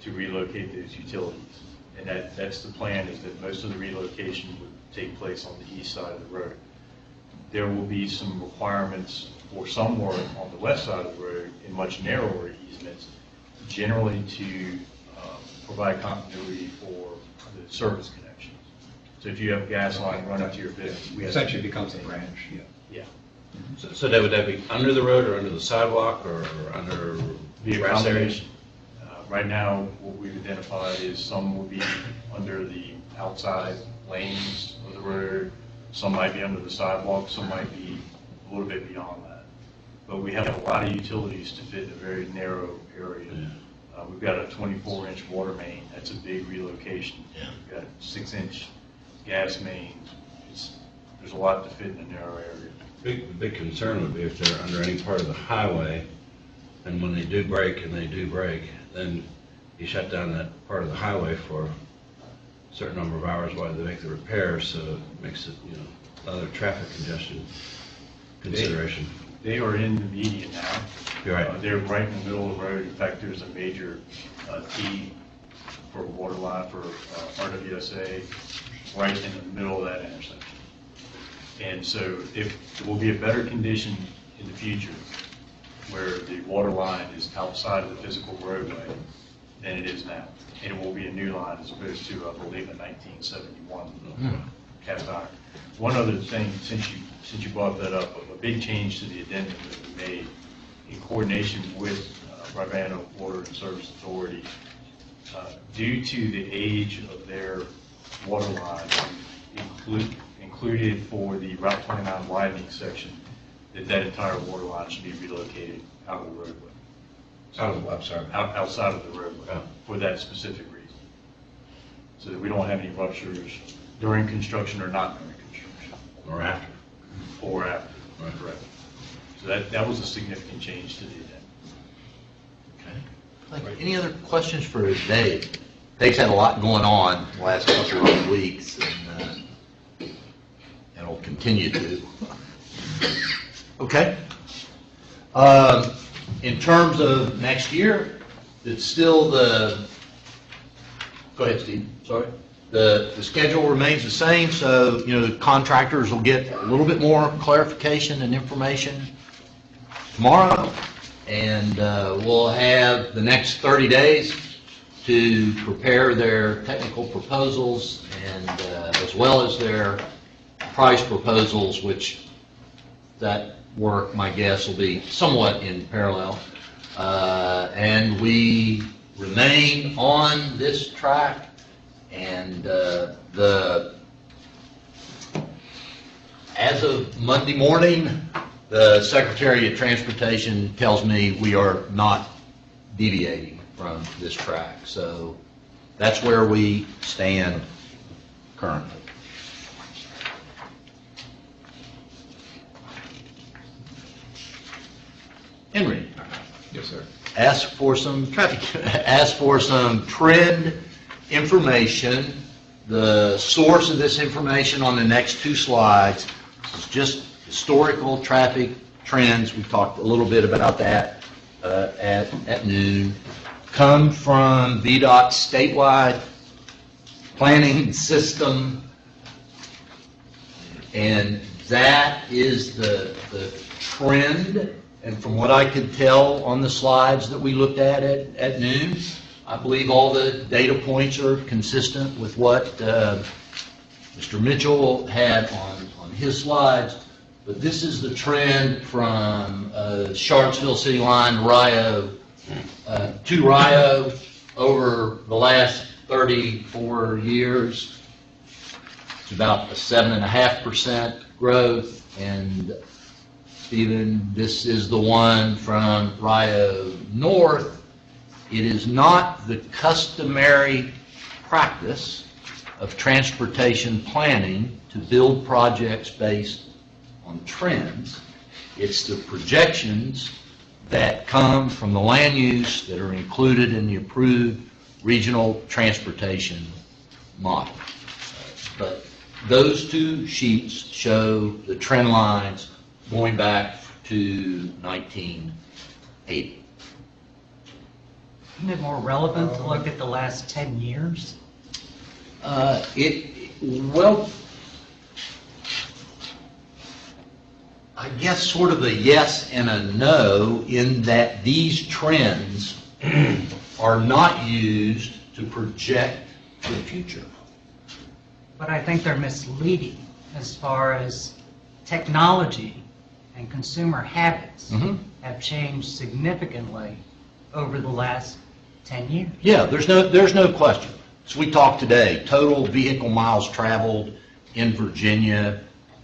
S15: to relocate those utilities. And that's the plan, is that most of the relocation would take place on the east side of the road. There will be some requirements for some work on the west side of the road in much narrower easements, generally to provide continuity for the service connections. So if you have a gas line running to your business, we
S13: essentially becomes a branch.
S15: Yeah.
S10: So would that be under the road or under the sidewalk or under
S15: Be a
S10: grass areas?
S15: combination. Right now, what we've identified is some will be under the outside lanes of the road, some might be under the sidewalk, some might be a little bit beyond that. But we have a lot of utilities to fit in a very narrow area. We've got a 24-inch water main, that's a big relocation. We've got 6-inch gas mains. There's a lot to fit in a narrow area.
S10: Big concern would be if they're under any part of the highway, and when they do break, then you shut down that part of the highway for a certain number of hours while they make the repairs, so it makes it, another traffic congestion consideration.
S15: They are in the median now.
S10: You're right.
S15: They're right in the middle of the road. In fact, there's a major T for water line for RWSA right in the middle of that intersection. And so there will be a better condition in the future where the water line is outside of the physical roadway than it is now. And it will be a new line as opposed to, I believe, a 1971 cast iron. One other thing, since you brought that up, a big change to the addendum that we made in coordination with Rivanna Water and Service Authority, due to the age of their water line, included for the Route 29 widening section, that entire water line should be relocated out of the roadway. Outside of the roadway, for that specific reason. So that we don't have any ruptures during construction or not during construction.
S10: Or after.
S15: Or after, correct. So that was a significant change to the addendum.
S1: Okay. Any other questions for Dave? Dave's had a lot going on the last couple of weeks, and will continue to. Okay. In terms of next year, it's still go ahead, Steve, sorry. The schedule remains the same, so, the contractors will get a little bit more clarification and information tomorrow, and we'll have the next 30 days to prepare their technical proposals and as well as their price proposals, which that work, my guess, will be somewhat in parallel. And we remain on this track, And as of Monday morning, the Secretary of Transportation tells me we are not deviating from this track. So that's where we stand currently. Henry.
S6: Yes, sir.
S1: Ask for some trend information. The source of this information on the next two slides is just historical traffic trends. We talked a little bit about that at noon. Come from VDOT statewide planning system, and that is the trend. And from what I could tell on the slides that we looked at noon, I believe all the data points are consistent with what Mr. Mitchell had on his slides. But this is the trend from Charlottesville City Line to Rio over the last 34 years. It's about a 7.5% growth, and Stephen, this is the one from Rio North. It is not the customary practice of transportation planning to build projects based on trends. It's the projections that come from the land use that are included in the approved regional transportation model. But those two sheets show the trend lines going back to 1980.
S2: Isn't it more relevant to look at the last 10 years?
S1: Well, I guess sort of a yes and a no, in that these trends are not used to project the future.
S2: But I think they're misleading as far as technology and consumer habits have changed significantly over the last 10 years.
S1: Yeah, there's no question. So we talked today, total vehicle miles traveled in Virginia.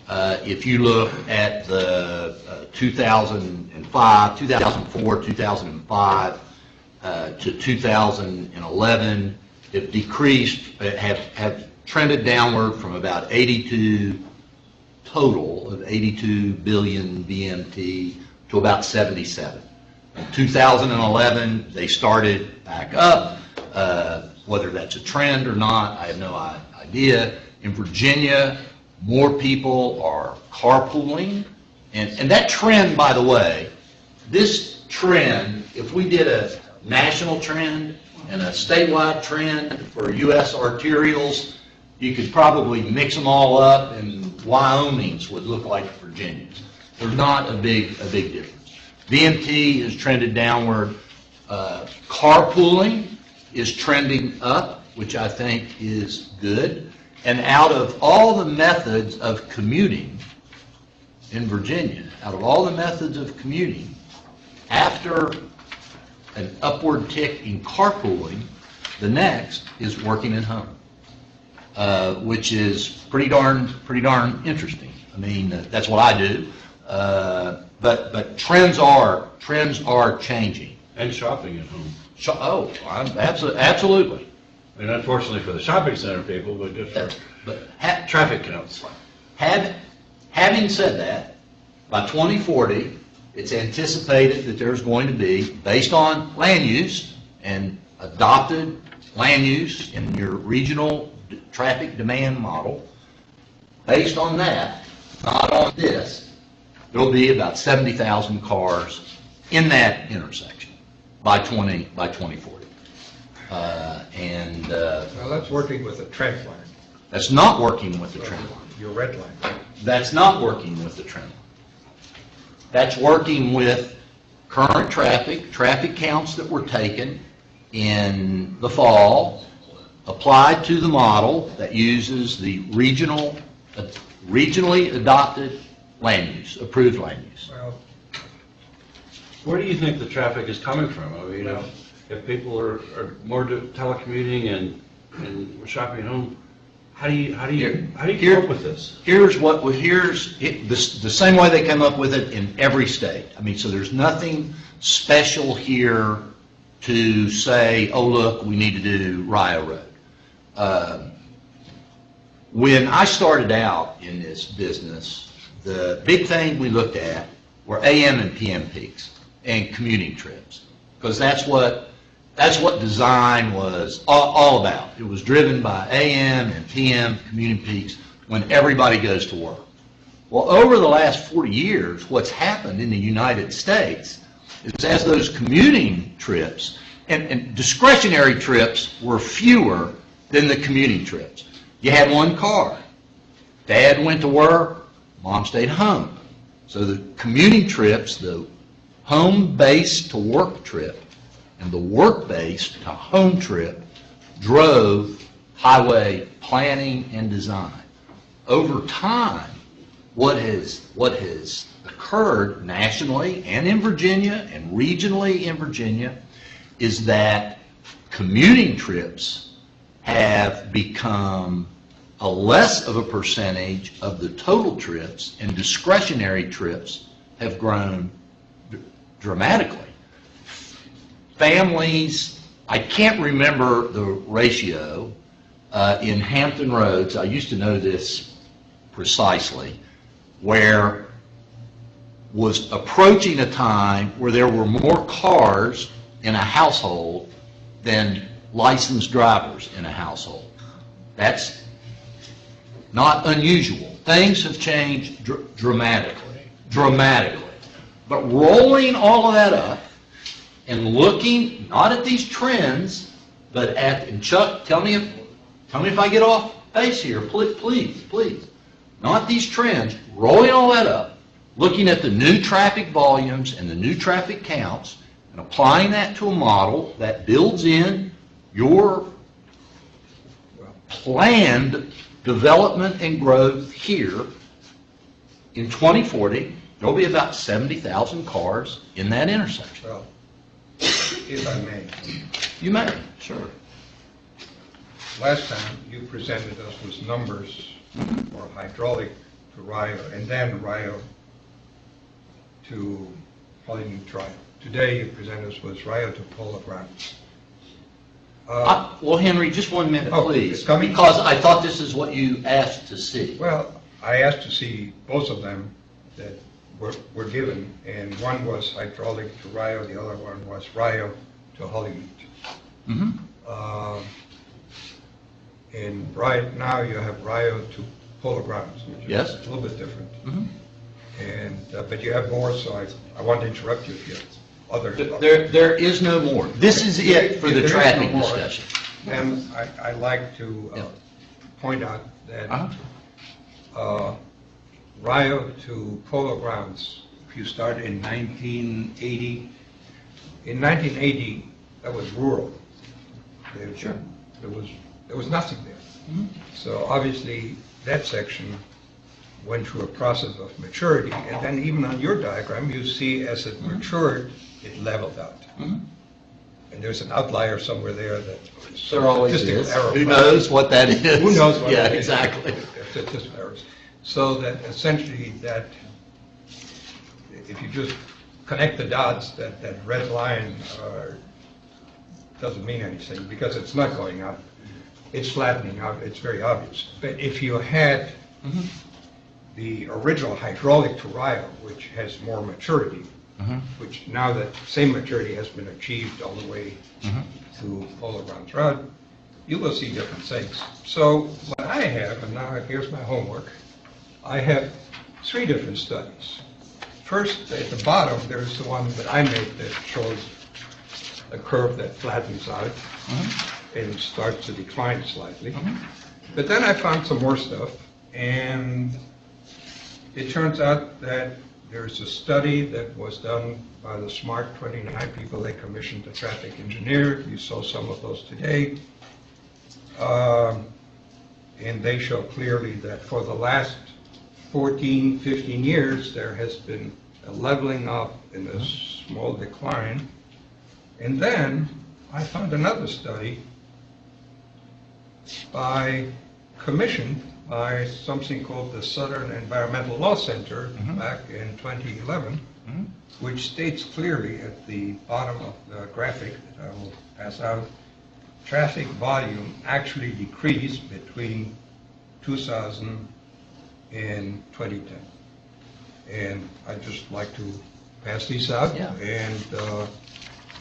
S1: If you look at the 2004, 2005 to 2011, it decreased, have trended downward from about 82 total of 82 billion VMT to about 77. In 2011, they started back up. Whether that's a trend or not, I have no idea. In Virginia, more people are carpooling. And that trend, by the way, this trend, if we did a national trend and a statewide trend for U.S. arterials, you could probably mix them all up, and Wyoming's would look like Virginia's. There's not a big difference. VMT is trended downward. Carpooling is trending up, which I think is good. And out of all the methods of commuting in Virginia, after an upward tick in carpooling, the next is working at home, which is pretty darn interesting. I mean, that's what I do. But trends are changing.
S10: And shopping at home.
S1: Absolutely.
S10: I mean, unfortunately for the shopping center people, but good for traffic counts.
S1: Having said that, by 2040, it's anticipated that there's going to be, based on land use and adopted land use in your regional traffic demand model, based on that, not on this, there'll be about 70,000 cars in that intersection by 2040.
S13: Well, that's working with a trend line.
S1: That's not working with the trend line.
S13: Your red line.
S1: That's not working with the trend line. That's working with current traffic counts that were taken in the fall, applied to the model that uses the regionally adopted land use, approved land use.
S13: Well,
S10: Where do you think the traffic is coming from? I mean, if people are more telecommuting and and we're shopping at home, how do you
S1: Here-
S10: come up with this?
S1: Here's the same way they come up with it in every state. I mean, so there's nothing special here to say, oh, look, we need to do Rio Road. When I started out in this business, the big thing we looked at were AM and PM peaks and commuting trips, because that's what design was all about. It was driven by AM and PM commuting peaks when everybody goes to work. Well, over the last 40 years, what's happened in the United States is as those commuting trips and discretionary trips were fewer than the commuting trips. You had one car. Dad went to work, Mom stayed home. So the commuting trips, the home base to work trip and the work base to home trip drove highway planning and design. Over time, what has occurred nationally and in Virginia and regionally in Virginia is that commuting trips have become a less of a percentage of the total trips, and discretionary trips have grown dramatically. Families, I can't remember the ratio in Hampton Roads, I used to know this precisely, where was approaching a time where there were more cars in a household than licensed drivers in a household. That's not unusual. Things have changed dramatically. But rolling all of that up and looking not at these trends, but at, and Chuck, tell me if I get off base here, please. Not these trends, rolling all that up, looking at the new traffic volumes and the new traffic counts, and applying that to a model that builds in your planned development and growth here. In 2040, there'll be about 70,000 cars in that intersection.
S13: Well, if I may.
S1: You may, sure.
S13: Last time, you presented us with numbers for hydraulic to Rio, and then Rio to Hollywood Drive. Today, you present us with Rio to Polo Grounds.
S1: Well, Henry, just 1 minute, please,
S13: it's coming?
S1: because I thought this is what you asked to see.
S13: Well, I asked to see both of them that were given, and one was hydraulic to Rio, the other one was Rio to Hollywood. And right now, you have Rio to Polo Grounds, which
S1: Yes.
S13: is a little bit different. And but you have more, so I want to interrupt you here.
S1: There is no more. This is it for the
S13: There is
S1: traffic
S13: no more.
S1: discussion.
S13: And I like to point out that Rio to Polo Grounds, if you start in 1980, that was rural.
S1: Sure.
S13: There was nothing there. So obviously, that section went through a process of maturity, and then even on your diagram, you see as it matured, it leveled out. And there's an outlier somewhere there that
S1: There always
S13: statistical
S1: is.
S13: error.
S1: Who knows what that is?
S13: Who knows what
S1: Yeah,
S13: that is.
S1: exactly.
S13: Statistical errors. So that essentially that, if you just connect the dots, that red line doesn't mean anything, because it's not going up. It's flattening out, it's very obvious. But if you had the original hydraulic to Rio, which has more maturity, which now that same maturity has been achieved all the way to Polo Grounds Road, you will see different things. So what I have, and now here's my homework, I have 3 different studies. First, at the bottom, there's the one that I made that shows a curve that flattens out and starts to decline slightly. But then I found some more stuff, and it turns out that there's a study that was done by the SMART 29 people. They commissioned a traffic engineer. You saw some of those today. And they show clearly that for the last 14, 15 years, there has been a leveling up and a small decline. And then I found another study commissioned by something called the Southern Environmental Law Center back in 2011, which states clearly at the bottom of the graphic that I will pass out, traffic volume actually decreased between 2000 and 2010. And I'd just like to pass these out.
S1: Yeah.
S13: And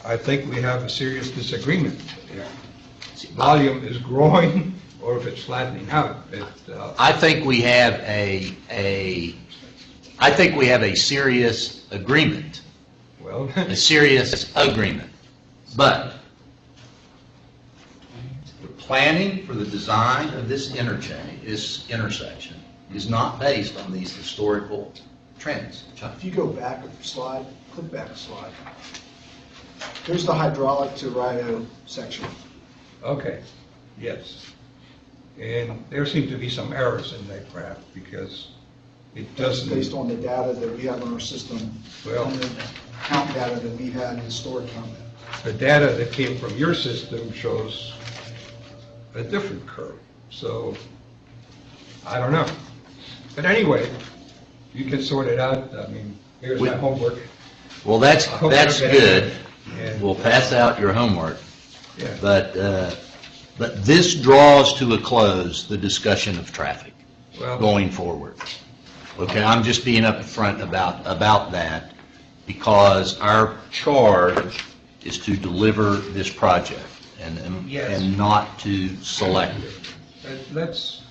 S13: I think we have a serious disagreement. If volume is growing or if it's flattening out.
S1: I think we have I think we have a serious agreement.
S13: Well,
S1: A serious agreement. But the planning for the design of this intersection is not based on these historical trends. Chuck?
S4: If you go back a slide, click back a slide. Here's the hydraulic to Rio section.
S13: okay, yes. And there seem to be some errors in that graph because it
S4: That's
S13: doesn't.
S4: based on the data that we have in our system,
S13: Well-
S4: and the count data that we had in stored count.
S13: The data that came from your system shows a different curve. So, I don't know. But anyway, you can sort it out. I mean, here's my homework.
S1: Well, that's
S13: I hope you're
S1: good.
S13: And-
S1: We'll pass out your homework.
S13: Yeah.
S1: But this draws to a close the discussion of traffic
S13: Well-
S1: going forward. Okay, I'm just being upfront about that because our charge is to deliver this project
S13: Yes.
S1: and not to select it.
S13: Let's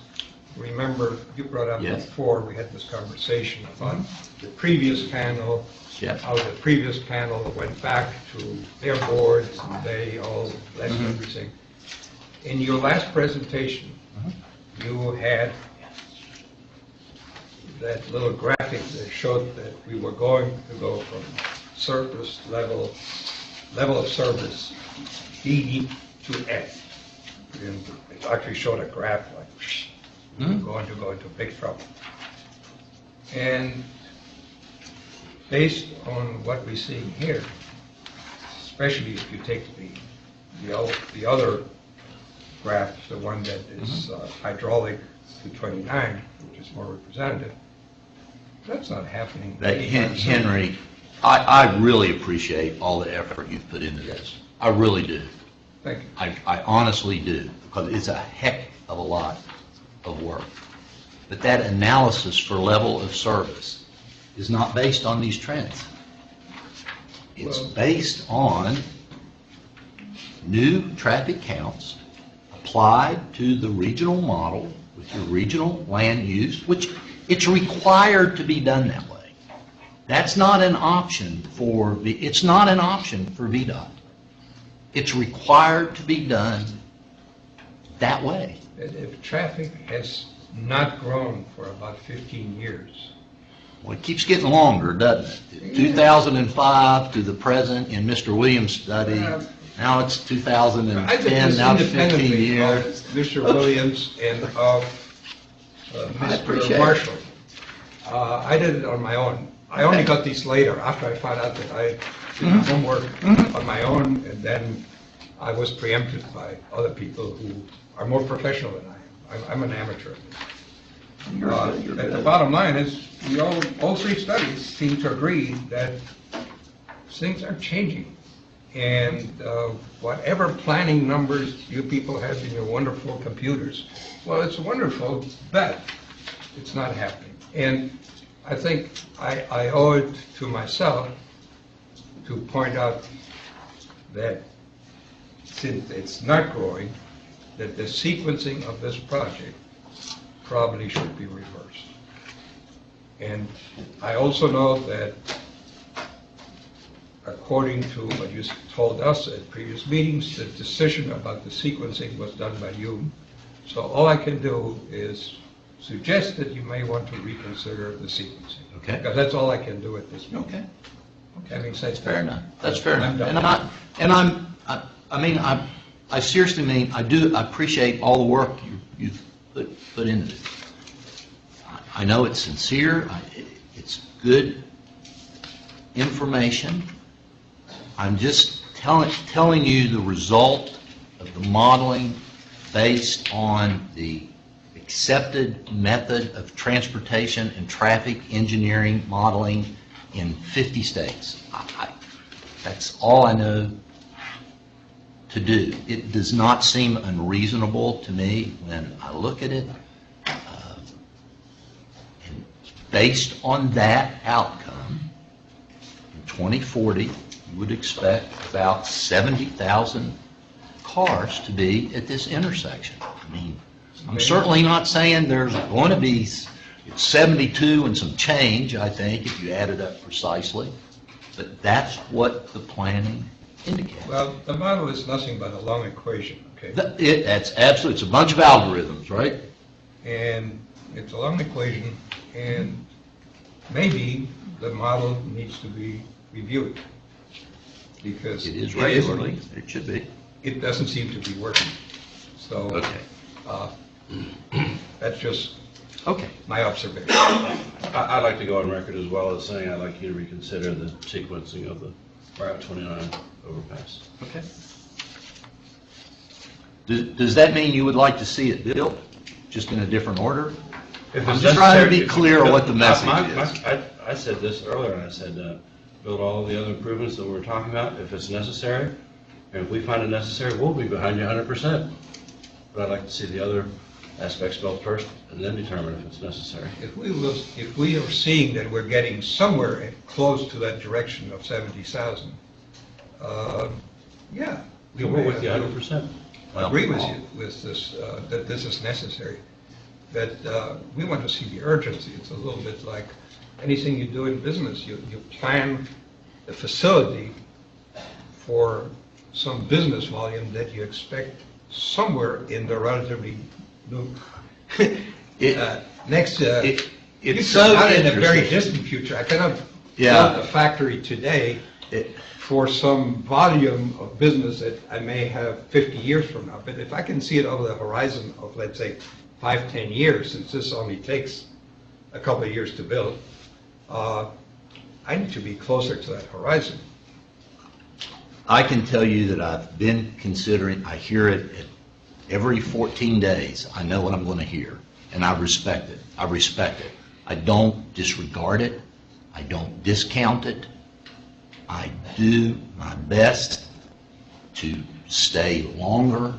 S13: remember, you brought up
S1: Yes.
S13: before, we had this conversation about the previous panel,
S1: Yeah.
S13: how the previous panel went back to their boards, and they all left everything. In your last presentation, you had that little graphic that showed that we were going to go from surface level of service D to F. And it actually showed a graph like, we're going to go into big trouble. And based on what we're seeing here, especially if you take the other graph, the one that is hydraulic to 29, which is more representative, that's not happening. anytime soon.
S1: Henry, I really appreciate all the effort you've put into this. I really do.
S13: Thank you.
S1: I honestly do, because it's a heck of a lot of work. But that analysis for level of service is not based on these trends. It's based on new traffic counts applied to the regional model with your regional land use, which it's required to be done that way. That's not an option for, it's not an option for VDOT. It's required to be done that way.
S13: If traffic has not grown for about 15 years,
S1: Well, it keeps getting longer, doesn't it? 2005 to the present in Mr. Williams' study, now it's
S13: I did
S1: 2010,
S13: this
S1: now it's 15
S13: independently of
S1: years.
S13: Mr. Williams and of
S1: I
S13: Mr.
S1: appreciate it.
S13: Marshall. I did it on my own. I only got these later, after I found out that I did my homework on my own, and then I was preempted by other people who are more professional than I am. I'm an amateur. The bottom line is, all three studies seem to agree that things are changing. And whatever planning numbers you people have in your wonderful computers, well, it's wonderful, but it's not happening. And I think I owe it to myself to point out that since it's not growing, that the sequencing of this project probably should be reversed. And I also know that according to what you told us at previous meetings, the decision about the sequencing was done by you. So all I can do is suggest that you may want to reconsider the sequencing.
S1: Okay.
S13: Because that's all I can do at this moment.
S1: Okay.
S13: Having said
S1: That's fair
S13: that,
S1: enough. That's fair
S13: I'm
S1: enough.
S13: done.
S1: I seriously mean, I appreciate all the work you've put into this. I know it's sincere, it's good information. I'm just telling you the result of the modeling based on the accepted method of transportation and traffic engineering modeling in 50 states. That's all I know to do. It does not seem unreasonable to me when I look at it. And based on that outcome, in 2040, you would expect about 70,000 cars to be at this intersection. I mean, I'm certainly not saying there's going to be, it's 72 and some change, I think, if you add it up precisely. But that's what the planning indicates.
S13: Well, the model is nothing but a long equation, okay?
S1: That's absolutely, it's a bunch of algorithms, right?
S13: And it's a long equation, and maybe the model needs to be reviewed. Because
S1: it is regularly, it should be.
S13: It doesn't seem to be working. So,
S1: okay.
S13: That's just
S1: okay.
S13: My observation.
S10: I'd like to go on record as well as saying I'd like you to reconsider the sequencing of the Route 29 overpass.
S1: Okay. Does that mean you would like to see it built, just in a different order?
S10: If
S1: I'm
S10: it's
S1: just trying to be
S10: necessary,
S1: clear what the message is.
S10: I said this earlier, and I said, build all the other improvements that we're talking about if it's necessary. And if we find it necessary, we'll be behind you 100%. But I'd like to see the other aspects built first and then determine if it's necessary.
S13: If we are seeing that we're getting somewhere close to that direction of 70,000, yeah.
S10: We're with you 100%.
S13: I agree with you with this, that this is necessary. But we want to see the urgency. It's a little bit like anything you do in business. You plan the facility for some business volume that you expect somewhere in the relatively new next.
S1: It's so
S13: not in a very distant future. I cannot build a factory today for some volume of business that I may have 50 years from now. But if I can see it over the horizon of, let's say, 5-10 years, since this only takes a couple of years to build, I need to be closer to that horizon.
S1: I can tell you that I've been considering, I hear it every 14 days. I know what I'm going to hear, and I respect it. I respect it. I don't disregard it. I don't discount it. I do my best to stay longer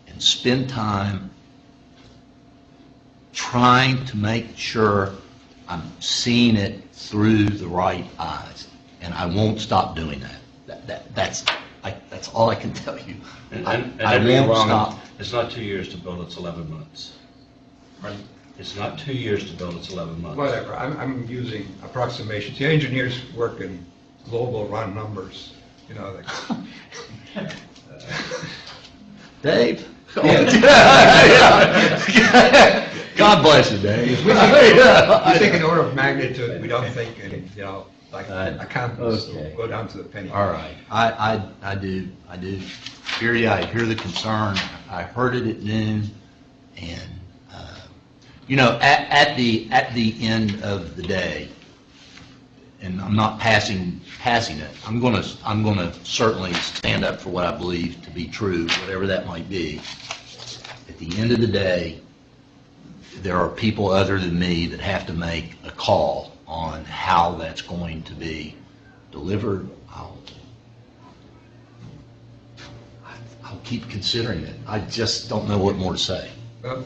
S1: and spend time trying to make sure I'm seeing it through the right eyes, and I won't stop doing that. That's all I can tell you.
S10: And
S1: I won't stop.
S10: It's not 2 years to build, it's 11 months.
S13: Right.
S10: It's not 2 years to build, it's 11 months.
S13: Whatever, I'm using approximations. The engineers work in global round numbers, you know. Like,
S1: Dave?
S13: Yeah.
S1: God bless you, Dave.
S13: We think in order of magnitude, we don't think in, you know, like accountants go down to the penny.
S1: All right. I do. Hear you. I hear the concern. I heard it at noon, and you know, at the end of the day, and I'm not passing it. I'm gonna certainly stand up for what I believe to be true, whatever that might be. At the end of the day, there are people other than me that have to make a call on how that's going to be delivered. I'll keep considering it. I just don't know what more to say.
S13: Well,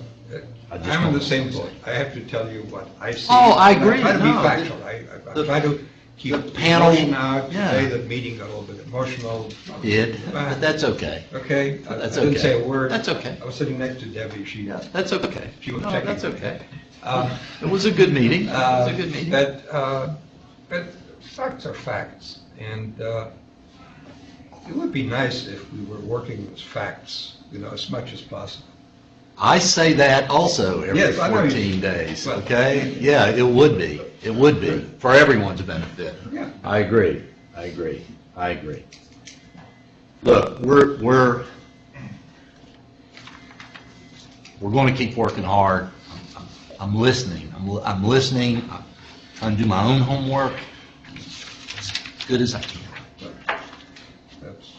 S13: I'm in the same boat. I have to tell you what I see.
S1: Oh, I agree.
S13: I try to be factual. I try to keep
S1: the panel
S13: emotion out. Today the meeting got a little bit emotional.
S1: Did, but that's okay.
S13: Okay.
S1: That's
S13: I didn't
S1: okay.
S13: say a word.
S1: That's okay.
S13: I was sitting next to Debbie.
S1: That's okay.
S13: She was
S1: No,
S13: checking.
S1: that's okay. It was a good meeting. It was a good meeting.
S13: But facts are facts, and it would be nice if we were working with facts, you know, as much as possible.
S1: I say that also every
S13: Yes, I know you
S1: 14
S13: do.
S1: days,
S13: Well,
S1: okay? Yeah, it would be. It would be, for everyone's benefit.
S13: Yeah.
S1: I agree. Look, we're going to keep working hard. I'm listening. I'm listening. I'm trying to do my own homework as good as I can.
S13: That's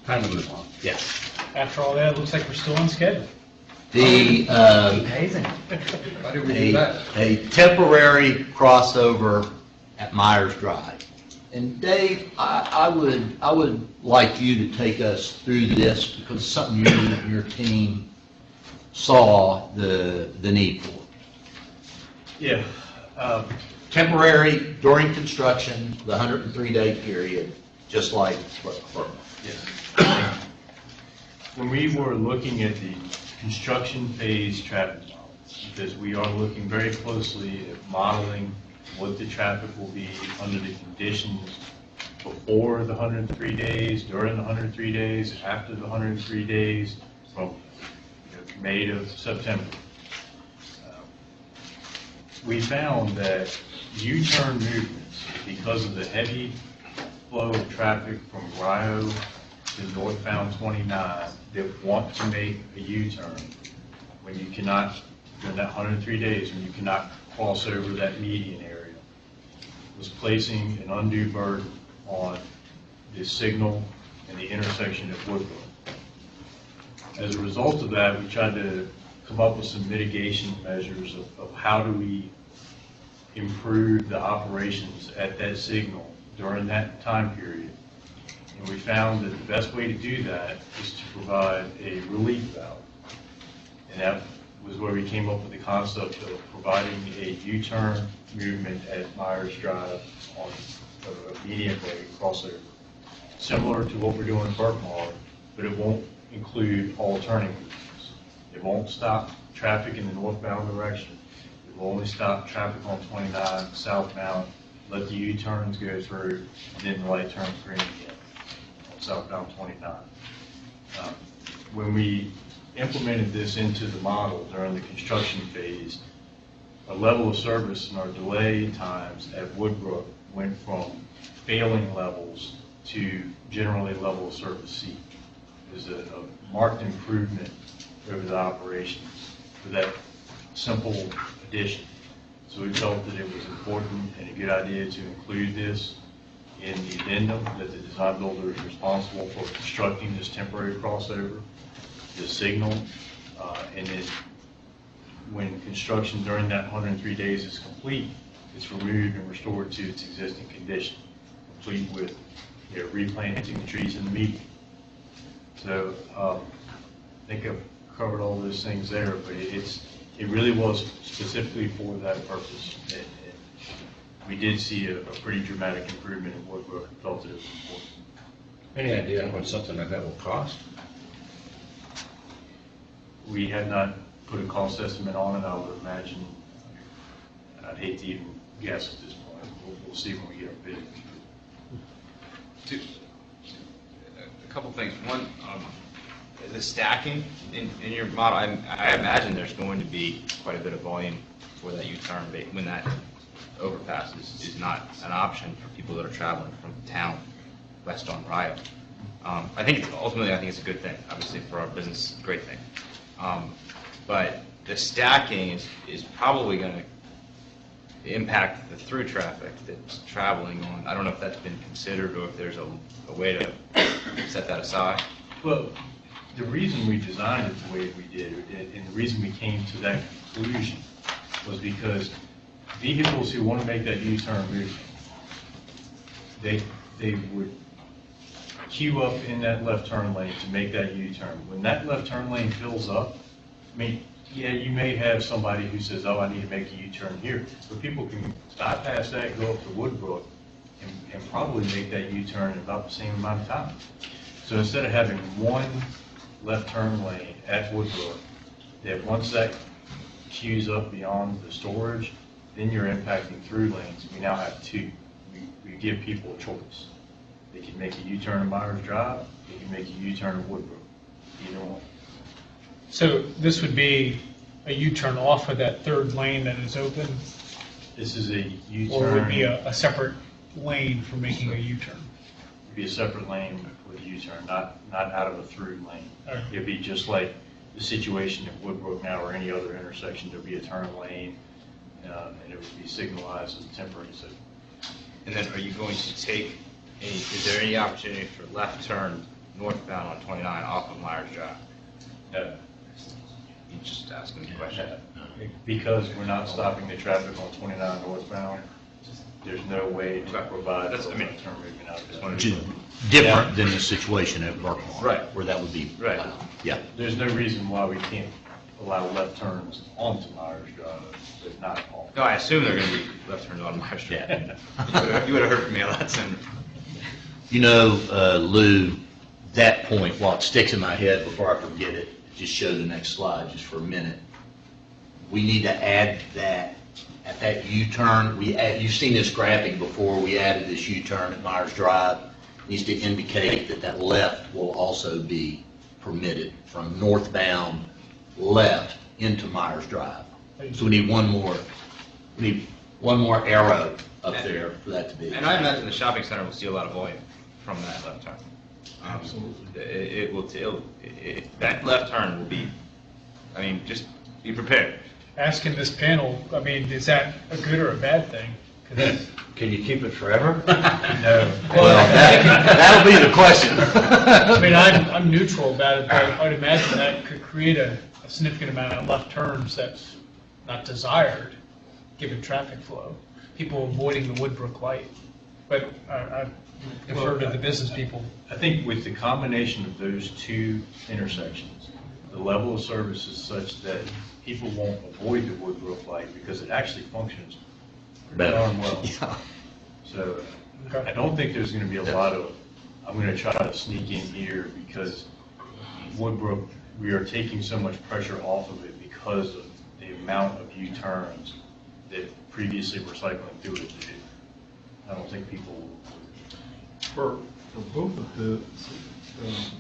S10: Time to move on.
S1: Yes.
S3: After all that, it looks like we're still on schedule.
S1: The,
S2: Amazing.
S13: Why did we do that?
S1: a temporary crossover at Myers Drive. And Dave, I would like you to take us through this because it's something you and your team saw the need for.
S15: Yeah.
S1: Temporary during construction, the 103-day period, just like
S15: Yes. When we were looking at the construction phase traffic models, because we are looking very closely at modeling what the traffic will be under the conditions before the 103 days, during the 103 days, after the 103 days, from May to September. We found that U-turn movements, because of the heavy flow of traffic from Rio to northbound 29 that want to make a U-turn, when you cannot, during that 103 days, when you cannot cross over that median area, was placing an undue burden on the signal and the intersection at Woodbrook. As a result of that, we tried to come up with some mitigation measures of how do we improve the operations at that signal during that time period. And we found that the best way to do that is to provide a relief valve. And that was where we came up with the concept of providing a U-turn movement at Myers Drive on a median way crossover. Similar to what we're doing in Burkmar, but it won't include all turning movements. It won't stop traffic in the northbound direction. It will only stop traffic on 29 southbound, let the U-turns go through, and then the light turns green again on southbound 29. When we implemented this into the model during the construction phase, our level of service and our delay times at Woodbrook went from failing levels to generally level of service C. There's a marked improvement over the operations for that simple addition. So we felt that it was important and a good idea to include this in the addendum, that the design builder is responsible for constructing this temporary crossover, the signal, and then when construction during that 103 days is complete, it's removed and restored to its existing condition, complete with replanting the trees in the median. So I think I've covered all those things there, but it really was specifically for that purpose. And we did see a pretty dramatic improvement in Woodbrook and felt that it was important.
S10: Any idea what something like that will cost?
S15: We had not put a cost estimate on it. I would imagine, I'd hate to even guess at this point. We'll see when we get our bid.
S14: A couple things. One, the stacking in your model, I imagine there's going to be quite a bit of volume for that U-turn when that overpass is not an option for people that are traveling from town west on Rio. I think it's a good thing. Obviously, for our business, it's a great thing. But the stacking is probably going to impact the through traffic that's traveling on. I don't know if that's been considered or if there's a way to set that aside.
S15: Well, the reason we designed it the way we did, and the reason we came to that conclusion, was because vehicles who want to make that U-turn movement, they would queue up in that left turn lane to make that U-turn. When that left turn lane fills up, I mean, yeah, you may have somebody who says, oh, I need to make a U-turn here, but people can bypass that, go up to Woodbrook, and probably make that U-turn in about the same amount of time. So instead of having one left turn lane at Woodbrook, that once that queues up beyond the storage, then you're impacting through lanes. We now have two. We give people a choice. They can make a U-turn at Myers Drive, they can make a U-turn at Woodbrook, either one.
S3: So this would be a U-turn off of that third lane that is open?
S15: This is a U-turn.
S3: Or would it be a separate lane for making a U-turn?
S15: It would be a separate lane with a U-turn, not out of a through lane.
S3: Okay.
S15: It would be just like the situation at Woodbrook now or any other intersection. There would be a turn lane, and it would be signalized as a temporary signal.
S14: And then are you going to is there any opportunity for left turn northbound on 29 off of Myers Drive?
S15: No.
S14: You just asking me a question.
S15: Because we're not stopping the traffic on 29 northbound, there's no way to provide
S14: That's- I mean,
S15: left-turn movement out of
S14: just
S15: that.
S14: wanted
S1: Which is different than the situation at Burkemont.
S14: Right.
S1: Where that would be.
S14: Right.
S1: Yeah.
S15: There's no reason why we can't allow left turns onto Myers Drive, but not on.
S14: No, I assume they're going to be left turns on Myers Drive. You would have heard from me a lot sooner.
S1: You know, Lou, that point, while it sticks in my head before I forget it, just show the next slide just for a minute. We need to add that, at that U-turn, you've seen this graphic before, we added this U-turn at Myers Drive. Needs to indicate that that left will also be permitted from northbound left into Myers Drive. So we need one more arrow up there for that to be.
S14: And I imagine the shopping center will see a lot of volume from that left turn.
S6: Absolutely.
S14: It will, that left turn will be, I mean, just be prepared.
S3: Asking this panel, I mean, is that a good or a bad thing? 'Cause
S10: Can you keep it forever?
S3: No.
S1: Well, that'll be the question.
S3: I mean, I'm neutral about it, but I'd imagine that could create a significant amount of left turns that's not desired, given traffic flow. People avoiding the Woodbrook light. But I defer to the business people.
S15: I think with the combination of those two intersections, the level of service is such that people won't avoid the Woodbrook light because it actually functions pretty darn well.
S1: Yeah.
S15: So I don't think there's going to be a lot of, I'm going to try to sneak in here because Woodbrook, we are taking so much pressure off of it because of the amount of U-turns that previously were cycling through it. I don't think people will.
S6: For both of the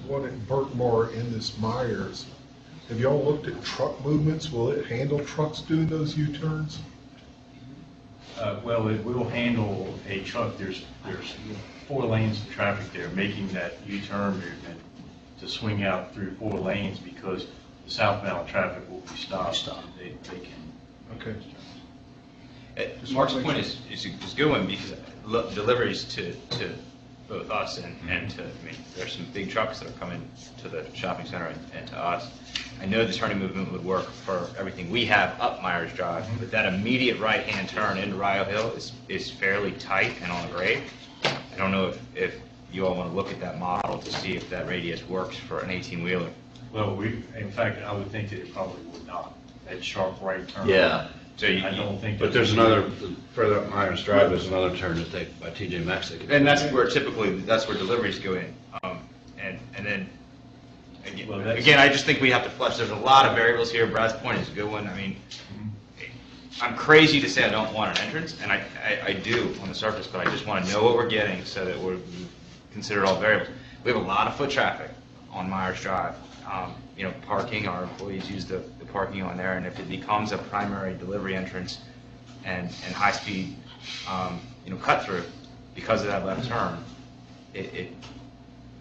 S6: one at Burkemont and this Myers, have y'all looked at truck movements? Will it handle trucks doing those U-turns?
S15: Well, it will handle a truck. There's 4 lanes of traffic there, making that U-turn movement to swing out through 4 lanes because the southbound traffic will be stopped. They can.
S6: Okay.
S14: Mark's point is a good one because deliveries to both us and to, I mean, there's some big trucks that are coming to the shopping center and to us. I know the turning movement would work for everything we have up Myers Drive, but that immediate right-hand turn into Rio Hill is fairly tight and on a grade. I don't know if you all want to look at that model to see if that radius works for an 18-wheeler.
S15: Well, in fact, I would think that it probably would not. That sharp right turn.
S1: Yeah.
S14: So
S15: I don't think.
S10: But there's another, further up Myers Drive, there's another turn to take by TJ Maxx.
S14: And that's where deliveries go in. And then, again, I just think we have to flesh, there's a lot of variables here. Brad's point is a good one. I mean, I'm crazy to say I don't want an entrance, and I do on the surface, but I just want to know what we're getting so that we're considered all variables. We have a lot of foot traffic on Myers Drive. Parking, our employees use the parking on there, and if it becomes a primary delivery entrance and high-speed, cut-through because of that left turn,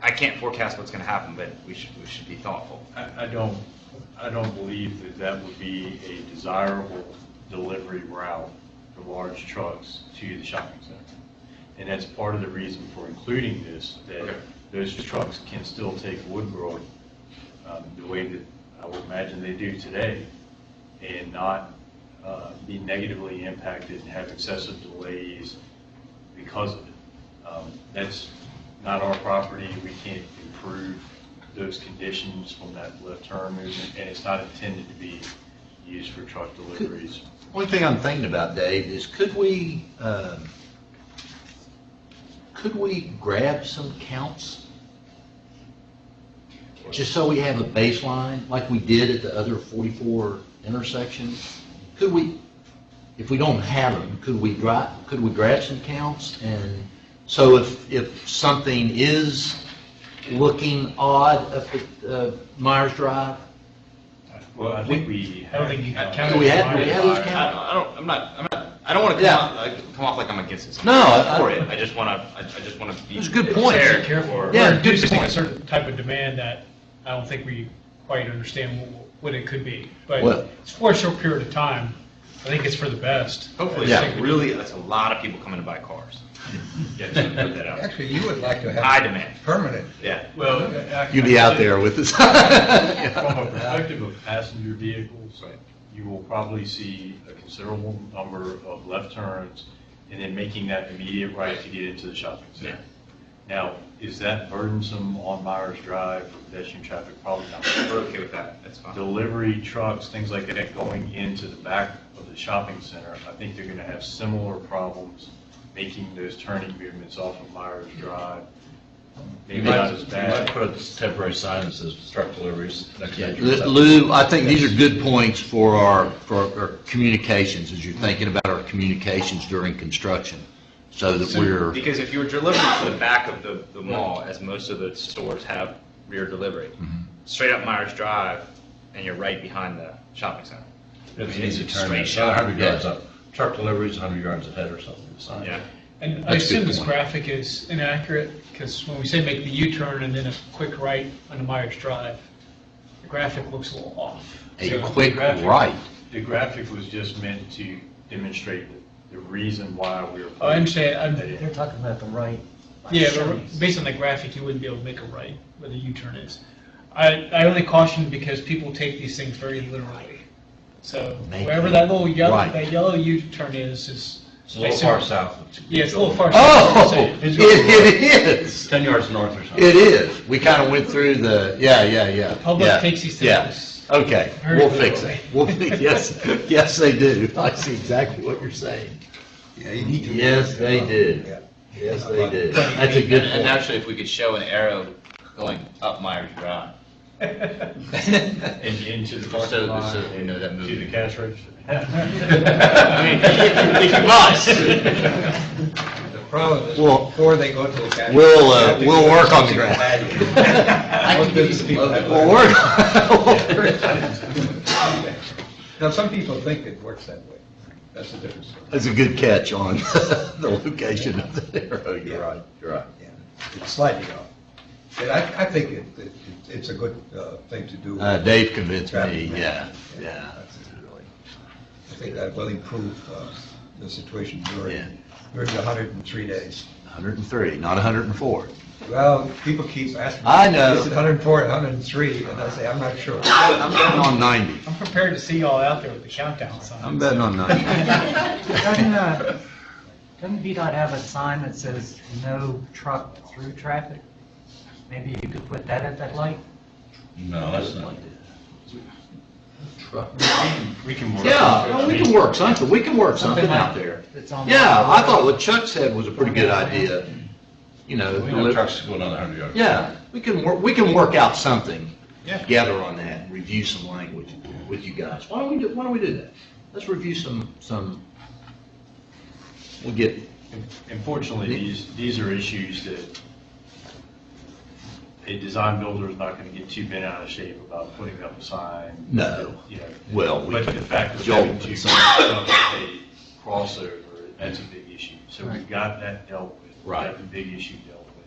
S14: I can't forecast what's going to happen, but we should be thoughtful.
S15: I don't believe that would be a desirable delivery route for large trucks to the shopping center. And that's part of the reason for including this, that those trucks can still take Woodbrook the way that I would imagine they do today and not be negatively impacted and have excessive delays because of it. That's not our property. We can't improve those conditions from that left turn movement, and it's not intended to be used for truck deliveries.
S1: One thing I'm thinking about, Dave, is could we grab some counts? Just so we have a baseline, like we did at the other 44 intersections? Could we, if we don't have them, could we grab some counts? And so if something is looking odd up at Myers Drive?
S15: Well, I think we have.
S3: I don't think you have
S1: Do we have those counts?
S14: I don't want to come off like I'm against this.
S1: No,
S14: I just want to be.
S1: It's a good point.
S3: Careful.
S1: Yeah,
S3: We're
S1: good
S3: reducing a
S1: point.
S3: certain type of demand that I don't think we quite understand what it could be. But
S1: Well-
S3: it's for a short period of time. I think it's for the best.
S14: Hopefully,
S1: Yeah.
S14: really, that's a lot of people coming to buy cars. Yeah, just to put that out.
S13: Actually, you would like to
S14: High
S13: have
S14: demand.
S13: permanent.
S14: Yeah.
S15: Well,
S1: You'd be out there with us.
S15: from a perspective of passenger vehicles, you will probably see a considerable number of left turns and then making that immediate right to get into the shopping center. Now, is that burdensome on Myers Drive for pedestrian traffic? Probably not.
S14: We're okay with that, that's fine.
S15: Delivery trucks, things like that going into the back of the shopping center, I think they're going to have similar problems making those turning movements off of Myers Drive. Maybe not as
S10: You might
S15: bad.
S10: put a temporary sign that says truck deliveries next to it.
S1: Lou, I think these are good points for our communications, as you're thinking about our communications during construction, so that we're,
S14: Because if you were delivering to the back of the mall, as most of the stores have rear delivery, straight up Myers Drive, and you're right behind the shopping center.
S10: It's
S14: I mean,
S10: easy to turn,
S14: straight
S10: it's
S14: shot.
S10: 100 yards up. Truck deliveries 100 yards ahead or something. the sign.
S14: Yeah.
S3: And I
S1: That's a good
S3: assume this
S1: point.
S3: graphic is inaccurate, because when we say make the U-turn and then a quick right on Myers Drive, the graphic looks a little off.
S1: a
S15: So
S1: quick
S15: the graphic-
S1: right.
S15: The graphic was just meant to demonstrate the reason why we were.
S3: Oh, I understand.
S2: They're talking about the right.
S3: Yeah, but based on the graphic, you wouldn't be able to make a right where the U-turn is. I only caution because people take these things very literally. So
S1: Make
S3: wherever
S1: it
S3: that little yellow,
S1: right.
S3: that yellow U-turn is
S10: It's a little far south.
S3: Yeah, it's a little far
S1: Oh,
S3: south.
S1: it is.
S10: 10 yards north or something.
S1: It is. We kind of went through the, yeah.
S3: Public
S1: yeah,
S3: takes these
S1: yeah.
S3: things
S1: Okay,
S3: very
S1: we'll fix
S3: literally.
S1: it. We'll fix, yes, they do. I see exactly what you're saying.
S13: Yeah, you need to.
S1: Yes, they did.
S13: Yeah.
S1: Yes, they did. That's a good
S5: And
S1: point.
S5: actually, if we could show an arrow going up Myers Drive.
S15: And into the parking
S5: So-
S15: lot,
S5: so, you know, that
S15: and to
S5: movie.
S15: the cash register.
S5: I mean, if you must.
S13: The problem is
S1: Well,
S13: before they go to the cash.
S1: we'll work on the graph.
S13: Most business people have.
S1: We'll work.
S13: Now, some people think it works that way. That's the difference.
S1: That's a good catch on the location of the arrow. You're right, you're right.
S13: Yeah, it's slightly off. But I think it's a good thing to do.
S1: Dave convinced me,
S13: Traffic
S1: yeah.
S13: I think that will improve the situation
S1: Yeah.
S13: during the 103 days.
S1: 103, not 104.
S13: Well, people keep asking.
S1: I know.
S13: Is it 104 or 103? And I say, I'm not sure.
S1: I'm betting on 90.
S3: I'm prepared to see y'all out there with the countdown sign.
S1: I'm betting on 90.
S2: Doesn't VDOT have a sign that says no truck through traffic? Maybe you could put that at that light?
S10: No, that's not.
S15: We can work.
S1: Yeah, well, we can work something, out there.
S2: That's on.
S1: Yeah, I thought what Chuck said was a pretty good idea. You know,
S10: We know trucks go another 100 yards.
S1: yeah, we can work out something
S14: Yeah.
S1: together on that, and review some language with you guys. Why don't we do that? Let's review some, we'll get,
S15: Unfortunately, these are issues that a design builder is not going to get too bent out of shape about putting up a sign.
S1: No.
S15: You know,
S1: Well, we
S15: but
S1: can
S15: the fact of
S1: jolt
S15: having to
S1: with
S15: construct a crossover, that's a big issue. So we've got that dealt with. We've
S1: Right.
S15: got the big issue dealt with,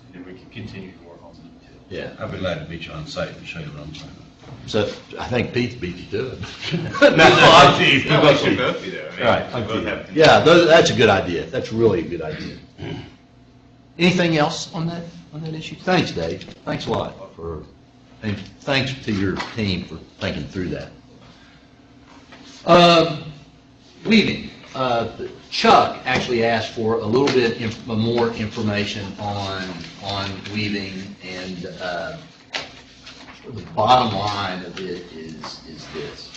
S15: and then we can continue to work on the details.
S1: yeah.
S10: I'd be glad to meet you on site and show you what I'm talking about.
S1: So I think Pete beat you to it.
S14: No, we should both be there. I mean,
S1: Right,
S14: we both have-
S1: yeah, that's a good idea. That's really a good idea. Anything else on that issue? Thanks, Dave. Thanks a lot and thanks to your team for thinking through that. Weaving. Chuck actually asked for a little bit more information on weaving, and the bottom line of it is this.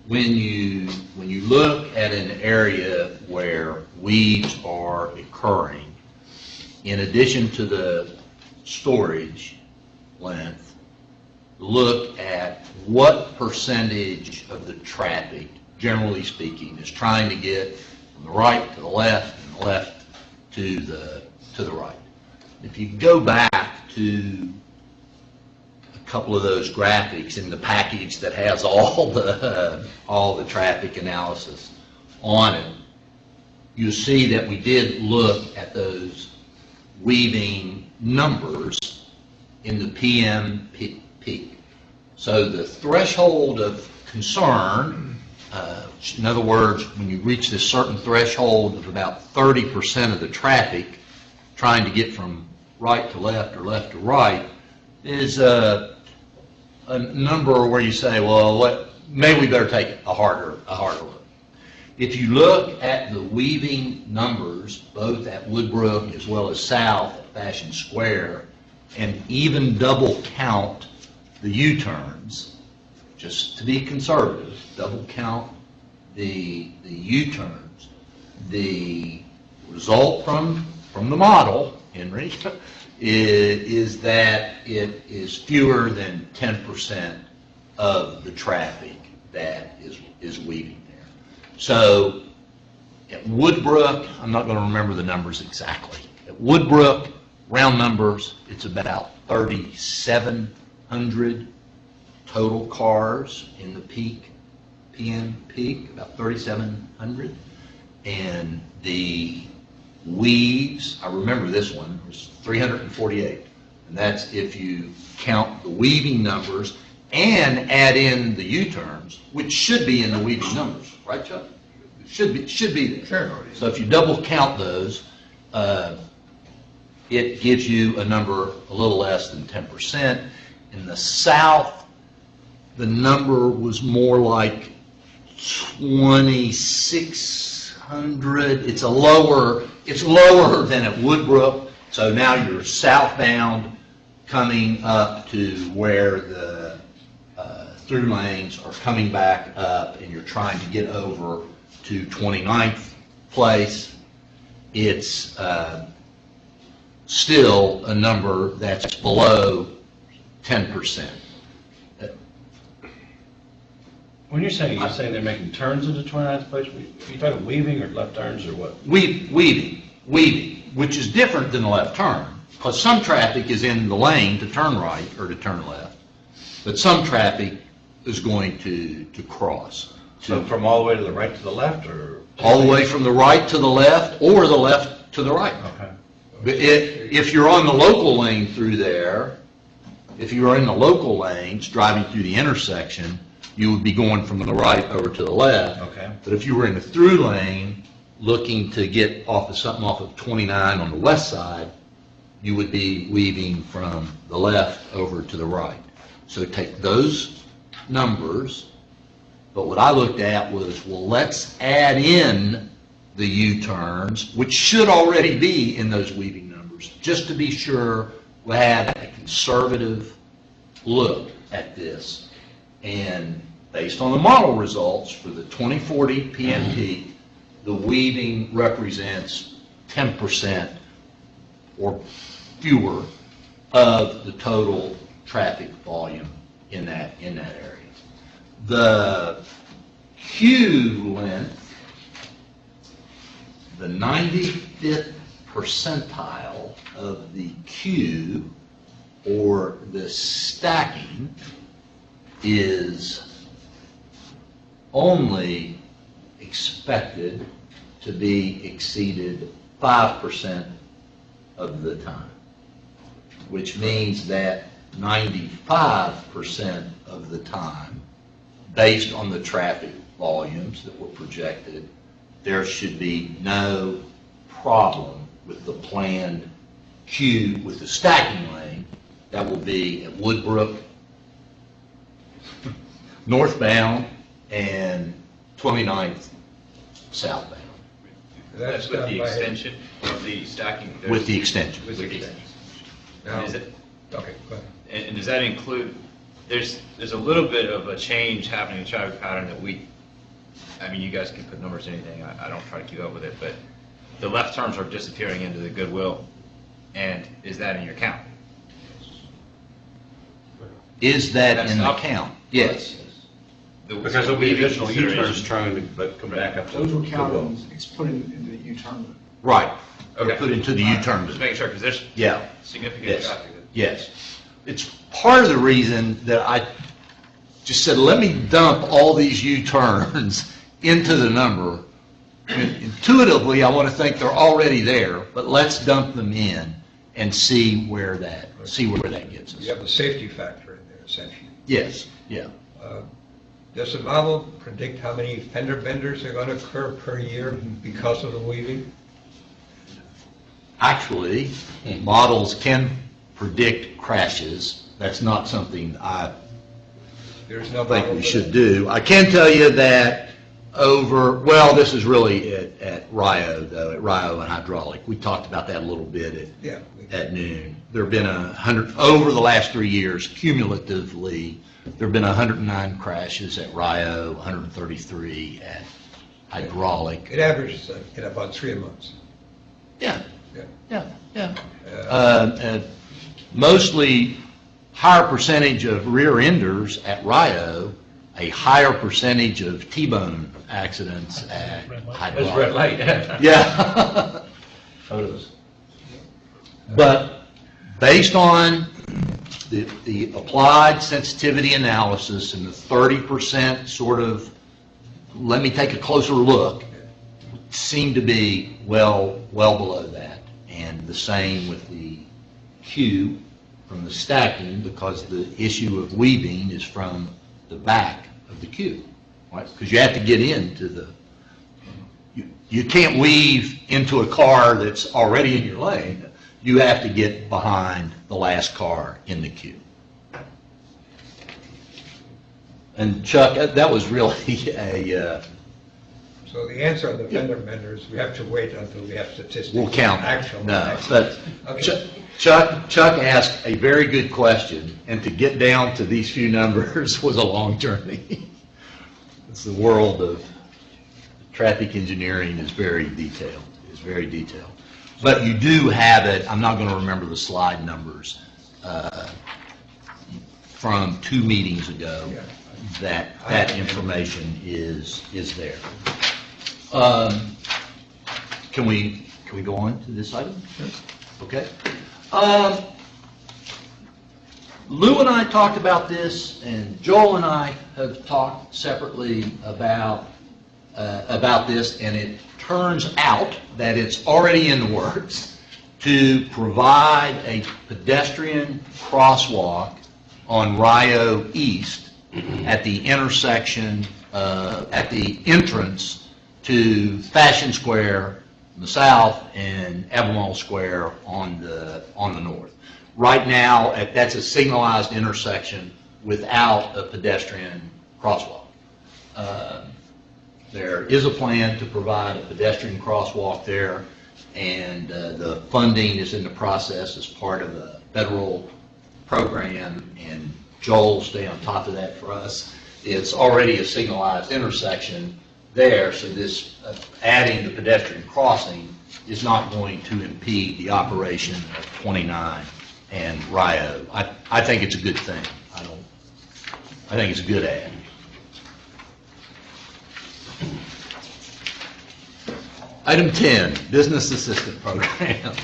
S1: When you look at an area where weeds are occurring, in addition to the storage length, look at what percentage of the traffic, generally speaking, is trying to get from the right to the left and the left to the right. If you go back to a couple of those graphics in the package that has all the traffic analysis on it, you'll see that we did look at those weaving numbers in the PM peak. So the threshold of concern In other words, when you reach this certain threshold of about 30% of the traffic trying to get from right to left or left to right, is a number where you say, well, maybe we better take a harder look. If you look at the weaving numbers, both at Woodbrook as well as south at Fashion Square, and even double count the U-turns, just to be conservative, double count the U-turns, the result from the model, Henry, is that it is fewer than 10% of the traffic that is weaving there. So at Woodbrook, I'm not going to remember the numbers exactly. At Woodbrook, round numbers, it's about 3,700 total cars in the PM peak, about 3,700. And the weaves, I remember this one, was 348. And that's if you count the weaving numbers and add in the U-turns, which should be in the weaving numbers, right, Chuck? Should be there. Sure. So if you double count those, it gives you a number a little less than 10%. In the south, the number was more like 2,600. It's lower than at Woodbrook. So now you're southbound coming up to where the through lanes are coming back up, and you're trying to get over to 29th Place. It's still a number that's below 10%.
S10: When you're saying they're making turns into 29th Place, are you talking weaving or left turns or what?
S1: Weaving, which is different than the left turn, because some traffic is in the lane to turn right or to turn left, but some traffic is going to cross.
S10: So from all the way to the right to the left, or?
S1: All the way from the right to the left, or the left to the right.
S10: Okay.
S1: If you're on the local lane through there, if you are in the local lanes driving through the intersection, you would be going from the right over to the left.
S10: Okay.
S1: But if you were in the through lane looking to get off of 29 on the west side, you would be weaving from the left over to the right. So take those numbers, but what I looked at was, well, let's add in the U-turns, which should already be in those weaving numbers, just to be sure we had a conservative look at this. And based on the model results for the 2040 PM peak, the weaving represents 10% or fewer of the total traffic volume in that area. The queue length, the 95th percentile of the queue, or the stacking, is only expected to be exceeded 5% of the time, which means that 95% of the time, based on the traffic volumes that were projected, there should be no problem with the planned queue with the stacking lane that will be at Woodbrook, northbound, and 29th southbound.
S14: That's with the extension of the stacking?
S1: With the extension.
S14: With the extension.
S13: Now,
S14: Is it,
S13: okay, go ahead.
S14: and does that include, there's a little bit of a change happening in traffic pattern that you guys can put numbers to anything, I don't try to keep up with it, but the left turns are disappearing into the Goodwill, and is that in your count?
S1: Is that in the count? Yes.
S10: Because there'll be additional U-turns trying to come back up.
S4: Those were counted, it's put into the U-turn.
S1: Right.
S14: Okay.
S1: Put into the U-turn.
S14: Just making sure, because there's significant
S1: Yes.
S14: traffic.
S1: Yes. It's part of the reason that I just said, let me dump all these U-turns into the number. Intuitively, I want to think they're already there, but let's dump them in and see where that gets us.
S13: You have the safety factor in there, essentially.
S1: Yes, yeah.
S13: Does the model predict how many fender benders are going to occur per year because of the weaving?
S1: Actually, models can predict crashes. That's not something I
S13: There's no
S1: think
S13: model
S1: we
S13: for
S1: should
S13: that.
S1: do. I can tell you that well, this is really at Rio, though, at Rio and Hydraulic. We talked about that a little bit
S13: Yeah.
S1: at noon. There have been 100, over the last 3 years, cumulatively, there have been 109 crashes at Rio, 133 at Hydraulic.
S13: It averages in about 3 months.
S1: Yeah,
S13: Yeah.
S1: yeah. Mostly higher percentage of rear enders at Rio, a higher percentage of T-bone accidents at Hydraulic.
S10: It's red light.
S1: Yeah.
S10: Photos.
S1: But based on the applied sensitivity analysis and the 30% sort of, let me take a closer look, seem to be well below that. And the same with the Q from the stacking, because the issue of weaving is from the back of the Q, right? Because you have to get into the, you can't weave into a car that's already in your lane. You have to get behind the last car in the queue. And Chuck, that was really a,
S13: So the answer on the fender benders, we have to wait until we have statistics.
S1: we'll count.
S13: Actual.
S1: No, but
S13: Okay.
S1: Chuck asked a very good question, and to get down to these few numbers was a long journey. It's the world of traffic engineering is very detailed, But you do have it, I'm not going to remember the slide numbers, from 2 meetings ago, that information is there. Can we go on to this item? Okay. Lou and I talked about this, and Joel and I have talked separately about this, and it turns out that it's already in the works to provide a pedestrian crosswalk on Rio East at the intersection, at the entrance to Fashion Square in the south and Albemarle Square on the north. Right now, that's a signalized intersection without a pedestrian crosswalk. There is a plan to provide a pedestrian crosswalk there, and the funding is in the process as part of a federal program, and Joel will stay on top of that for us. It's already a signalized intersection there, so this adding the pedestrian crossing is not going to impede the operation of 29 and Rio. I think it's a good thing. I think it's a good ad. Item 10, Business Assistant Program.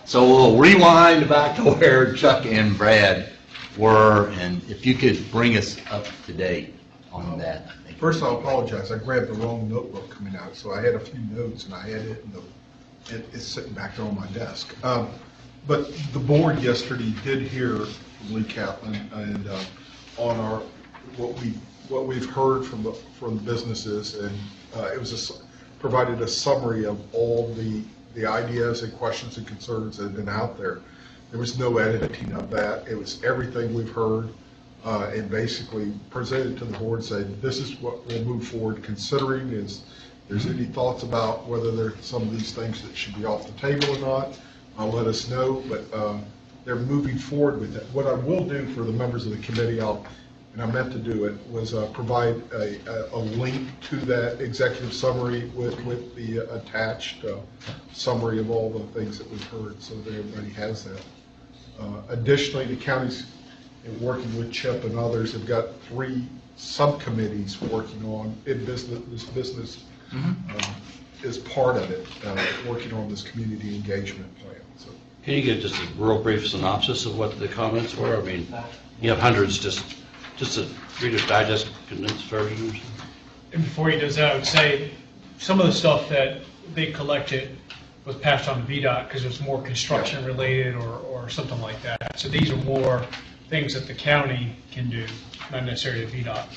S1: So we'll rewind back to where Chuck and Brad were, and if you could bring us up to date on that. I think.
S6: First, I'll apologize. I grabbed the wrong notebook coming out, so I had a few notes, and I had it, it's sitting back there on my desk. But the board yesterday did hear from Lee Kaplan and on our what we've heard from the businesses, and it was provided a summary of all the ideas and questions and concerns that have been out there. There was no editing of that. It was everything we've heard, and basically presented to the board, saying this is what we'll move forward considering. Is there's any thoughts about whether there's some of these things that should be off the table or not, let us know. But they're moving forward with it. What I will do for the members of the committee, and I meant to do it, was provide a link to that executive summary with the attached summary of all the things that we've heard, so that everybody has that. Additionally, the counties, working with CHIP and others, have got 3 subcommittees working on this business is part of it, working on this community engagement plan. So.
S10: Can you give just a real brief synopsis of what the comments were? I mean, you have hundreds, just a Reader's Digest condensed version or something?
S3: And before he does that, I would say some of the stuff that they collected was passed on to VDOT because it was more construction related or something like that. So these are more things that the county can do. not necessarily a VDOT.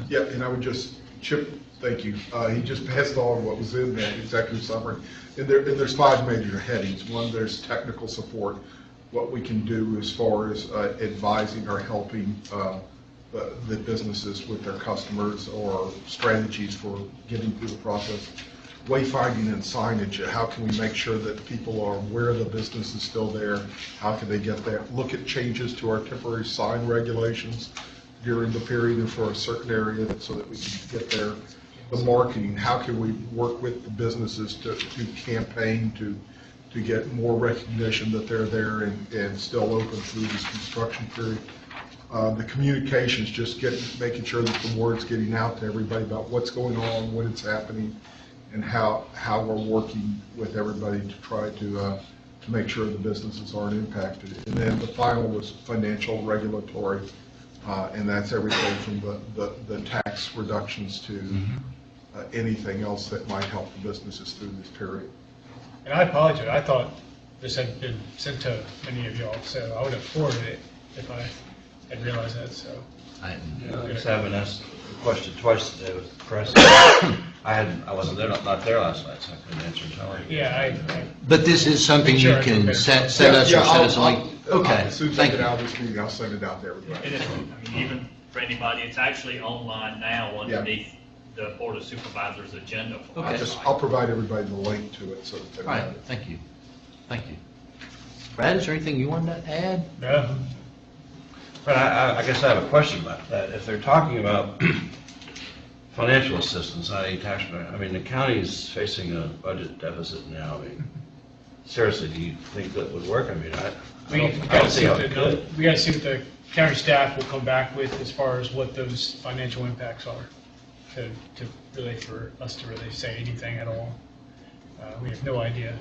S6: Yeah, and I would just, Chip, thank you. He just passed on what was in that executive summary. And there's 5 major headings. One, there's technical support, what we can do as far as advising or helping the businesses with their customers or strategies for getting through the process. Wayfinding and signage, how can we make sure that people are aware the business is still there? How can they get there? Look at changes to our temporary sign regulations during the period and for a certain area so that we can get there. The marketing, how can we work with the businesses to campaign to get more recognition that they're there and still open through this construction period. The communications, just making sure that the word's getting out to everybody about what's going on, when it's happening, and how we're working with everybody to try to make sure the businesses aren't impacted. And then the final was financial regulatory, and that's everything from the tax reductions to anything else that might help the businesses through this period.
S3: And I apologize, I thought this had been sent to many of y'all, so I would have forwarded it if I had realized that, so.
S10: I was having asked the question twice today with the press. I wasn't there, not there last night, so I couldn't answer until
S3: Yeah,
S1: But this is something you can set us or set us on. Okay,
S6: As soon as I get out of this meeting, I'll send it out to everybody.
S5: It is, I mean, even for anybody, it's actually online now underneath the Board of Supervisors agenda. For
S6: I'll provide everybody the link to it so that they
S1: All right, thank you. Thank you. Brad, is there anything you wanted to add?
S3: No.
S10: But I guess I have a question about that. If they're talking about financial assistance, i.e. taxpayer, I mean, the county's facing a budget deficit now. I mean, seriously, do you think that would work? I mean,
S3: We gotta see what the county staff will come back with as far as what those financial impacts are to really, for us to really say anything at all. We have no idea.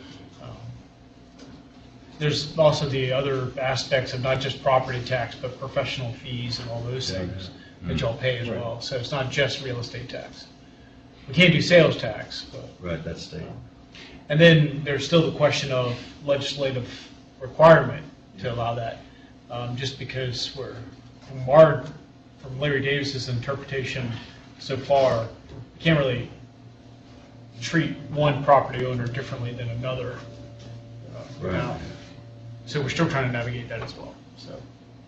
S3: There's also the other aspects of not just property tax, but professional fees and all those things that y'all pay as well. So it's not just real estate tax. We can't do sales tax, but.
S10: Right, that's state.
S3: And then there's still the question of legislative requirement to allow that, just because from Larry Davis's interpretation so far, we can't really treat one property owner differently than another.
S10: Right.
S3: Now. So we're still trying to navigate that as well. So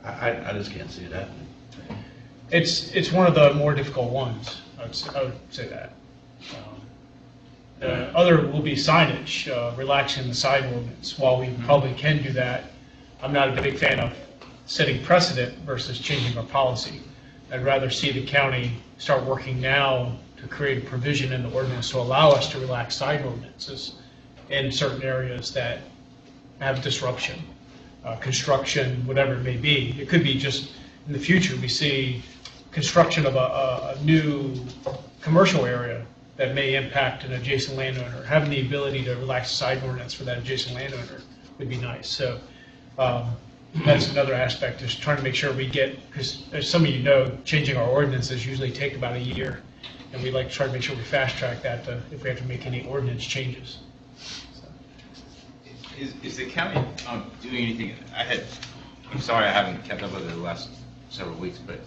S10: I just can't see it happening.
S3: it's one of the more difficult ones. I would say that. Other will be signage, relaxing the sign ordinance. While we probably can do that, I'm not a big fan of setting precedent versus changing our policy. I'd rather see the county start working now to create a provision in the ordinance to allow us to relax sign ordinances in certain areas that have disruption, construction, whatever it may be. It could be just in the future we see construction of a new commercial area that may impact an adjacent landowner. Having the ability to relax the sign ordinance for that adjacent landowner would be nice. So that's another aspect, is trying to make sure we get, because as some of you know, changing our ordinances usually take about a year, and we like to try to make sure we fast track that if we have to make any ordinance changes.
S14: Is the county doing anything? I'm sorry I haven't kept up with it the last several weeks, but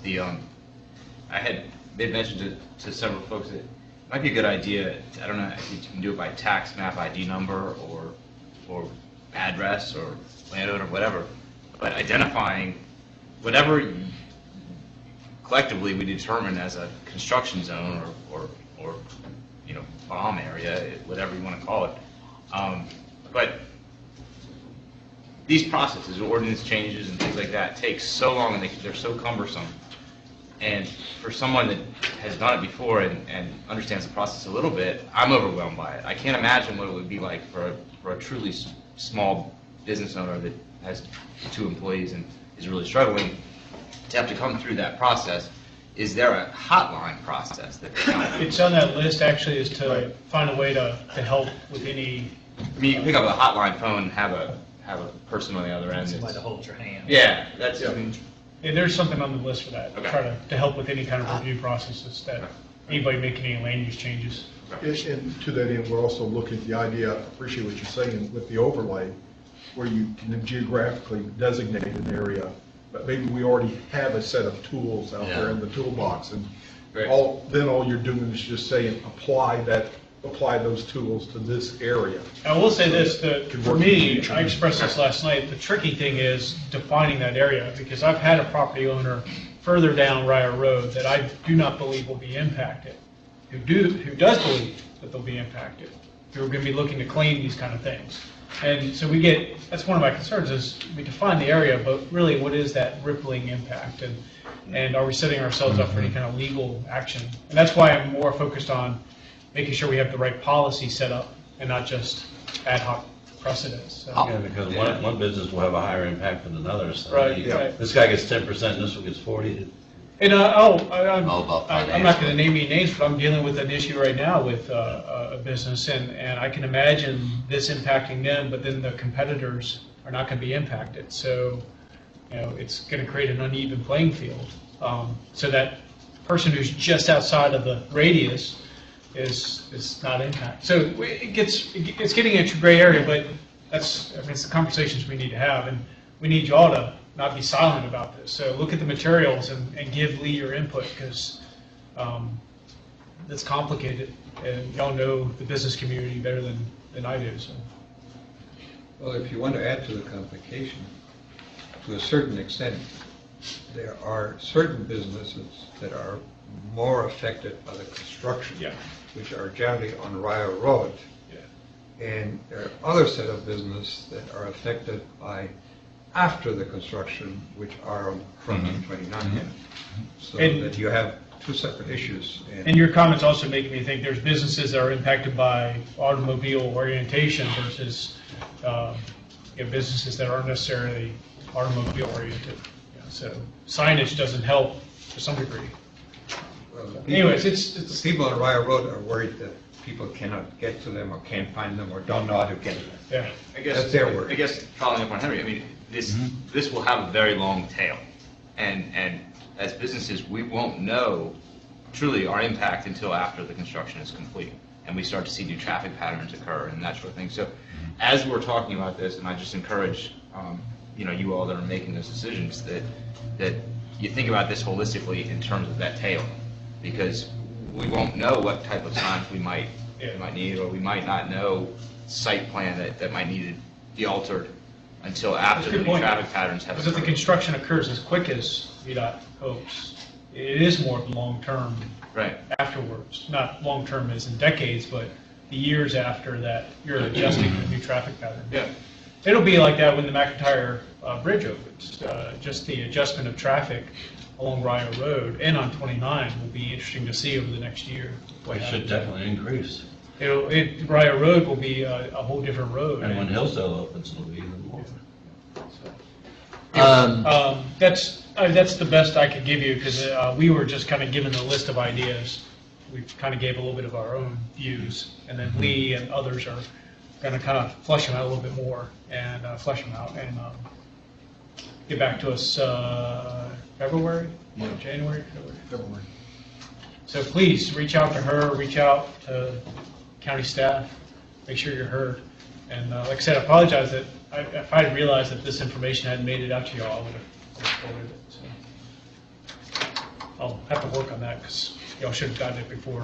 S14: I had made mention to several folks that it might be a good idea. I don't know if you can do it by tax map ID number or address or landowner, whatever, but identifying whatever collectively we determine as a construction zone or bomb area, whatever you want to call it. But these processes, ordinance changes and things like that, take so long and they're so cumbersome. And for someone that has done it before and understands the process a little bit, I'm overwhelmed by it. I can't imagine what it would be like for a truly small business owner that has 2 employees and is really struggling to have to come through that process. Is there a hotline process that
S3: it's on that list actually, is to find a way to help with any.
S14: I mean, you can pick up a hotline phone and have a person on the other end.
S5: Somebody to hold your hand.
S14: Yeah, that's.
S3: Yeah, there's something on the list for that.
S14: Okay.
S3: Try to help with any kind of review processes that anybody making any land use changes.
S6: And to that end, we're also looking at the idea, I appreciate what you're saying, with the overlay, where you can geographically designate an area but maybe we already have a set of tools out there
S1: Yeah.
S6: in the toolbox, and
S14: Right.
S6: all you're doing is just saying, apply those tools to this area.
S3: I will say this, that
S6: Can
S3: for
S6: work in the
S3: me,
S6: future.
S3: I expressed this last night, the tricky thing is defining that area, because I've had a property owner further down Ryer Road that I do not believe will be impacted, who does believe that they'll be impacted, who are going to be looking to claim these kind of things. And so that's one of my concerns, is we define the area, but really what is that rippling impact? And are we setting ourselves up for any kind of legal action? And that's why I'm more focused on making sure we have the right policy set up and not just ad hoc precedents. So.
S10: Yeah, because one business will have a higher impact than another, so
S3: Right,
S10: you-
S3: right.
S10: this guy gets 10% and this one gets 40.
S3: And
S1: All about
S3: I'm not
S1: financial.
S3: going to name any names, but I'm dealing with an issue right now with a business, and I can imagine this impacting them, but then the competitors are not going to be impacted. So, it's going to create an uneven playing field. So that person who's just outside of the radius is not impacted. So it's getting into a gray area, but it's the conversations we need to have, and we need you all to not be silent about this. So look at the materials and give Lee your input, because it's complicated, and y'all know the business community better than I do. So.
S13: Well, if you want to add to the complication, to a certain extent, there are certain businesses that are more affected by the construction, which are generally on Ryer Road. And there are other set of business that are affected by after the construction, which are on frontage 29. So that you have two separate issues.
S3: And your comments also make me think there's businesses that are impacted by automobile orientation versus businesses that aren't necessarily automobile oriented. So signage doesn't help to some degree.
S13: Well,
S3: Anyways,
S13: it's people on Ryer Road are worried that people cannot get to them or can't find them or don't know how to get to them.
S3: Yeah.
S13: That's their worry.
S14: I guess following up on Henry, I mean, this will have a very long tail. And as businesses, we won't know truly our impact until after the construction is complete. And we start to see new traffic patterns occur and that sort of thing. So as we're talking about this, and I just encourage, you all that are making those decisions, that you think about this holistically in terms of that tail. Because we won't know what type of signs we might need, or we might not know site plan that might need to be altered until after the new traffic patterns have
S3: Because if the construction occurs as quick as VDOT hopes, it is more long-term afterwards. Not long-term as in decades, but the years after that, you're adjusting to new traffic pattern.
S14: Yeah.
S3: It'll be like that when the McIntyre Bridge opens. Just the adjustment of traffic along Ryer Road and on 29 will be interesting to see over the next year.
S10: It should definitely increase.
S3: Ryer Road will be a whole different road.
S10: And when Hillsdale opens, it'll be even more.
S3: That's the best I could give you, because we were just kind of given a list of ideas. We kind of gave a little bit of our own views, and then Lee and others are going to kind of flesh them out a little bit more and get back to us February, January, February. So please reach out to her, reach out to county staff, make sure you're heard. And like I said, I apologize that if I had realized that this information hadn't made it out to y'all, I would have forwarded it. So I'll have to work on that, because y'all should have gotten it before.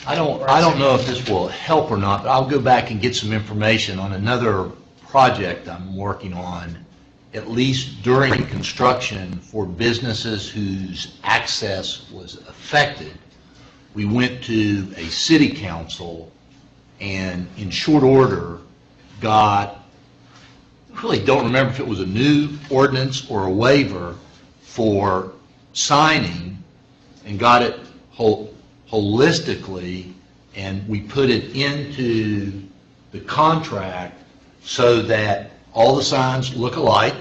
S1: I don't know if this will help or not, but I'll go back and get some information on another project I'm working on, at least during construction, for businesses whose access was affected. We went to a city council and in short order really don't remember if it was a new ordinance or a waiver for signing, and got it holistically, and we put it into the contract so that all the signs look alike,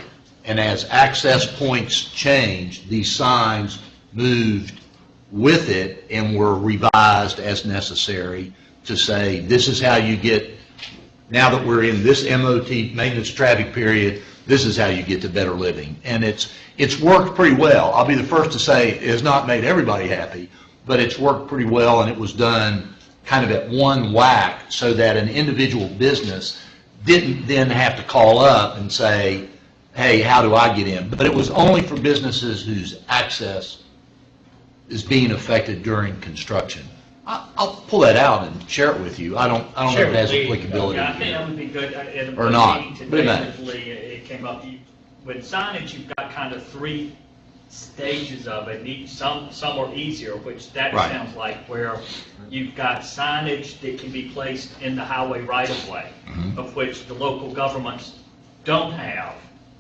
S1: and as access points changed, these signs moved with it and were revised as necessary to say, this is how you get, now that we're in this MOT, maintenance traffic period, this is how you get to better living. And it's worked pretty well. I'll be the first to say it has not made everybody happy, but it's worked pretty well, and it was done kind of at one whack so that an individual business didn't then have to call up and say, hey, how do I get in? But it was only for businesses whose access is being affected during construction. I'll pull that out and share it with you. I don't know if it has applicability
S5: Yeah, I think
S1: here.
S5: that would be good. At a
S1: Or not,
S5: meeting
S1: but it
S5: today,
S1: matters.
S5: Lee, it came up, with signage, you've got kind of three stages of it. Some are easier, which that
S1: Right.
S5: sounds like, where you've got signage that can be placed in the highway right-of-way, of which the local governments don't have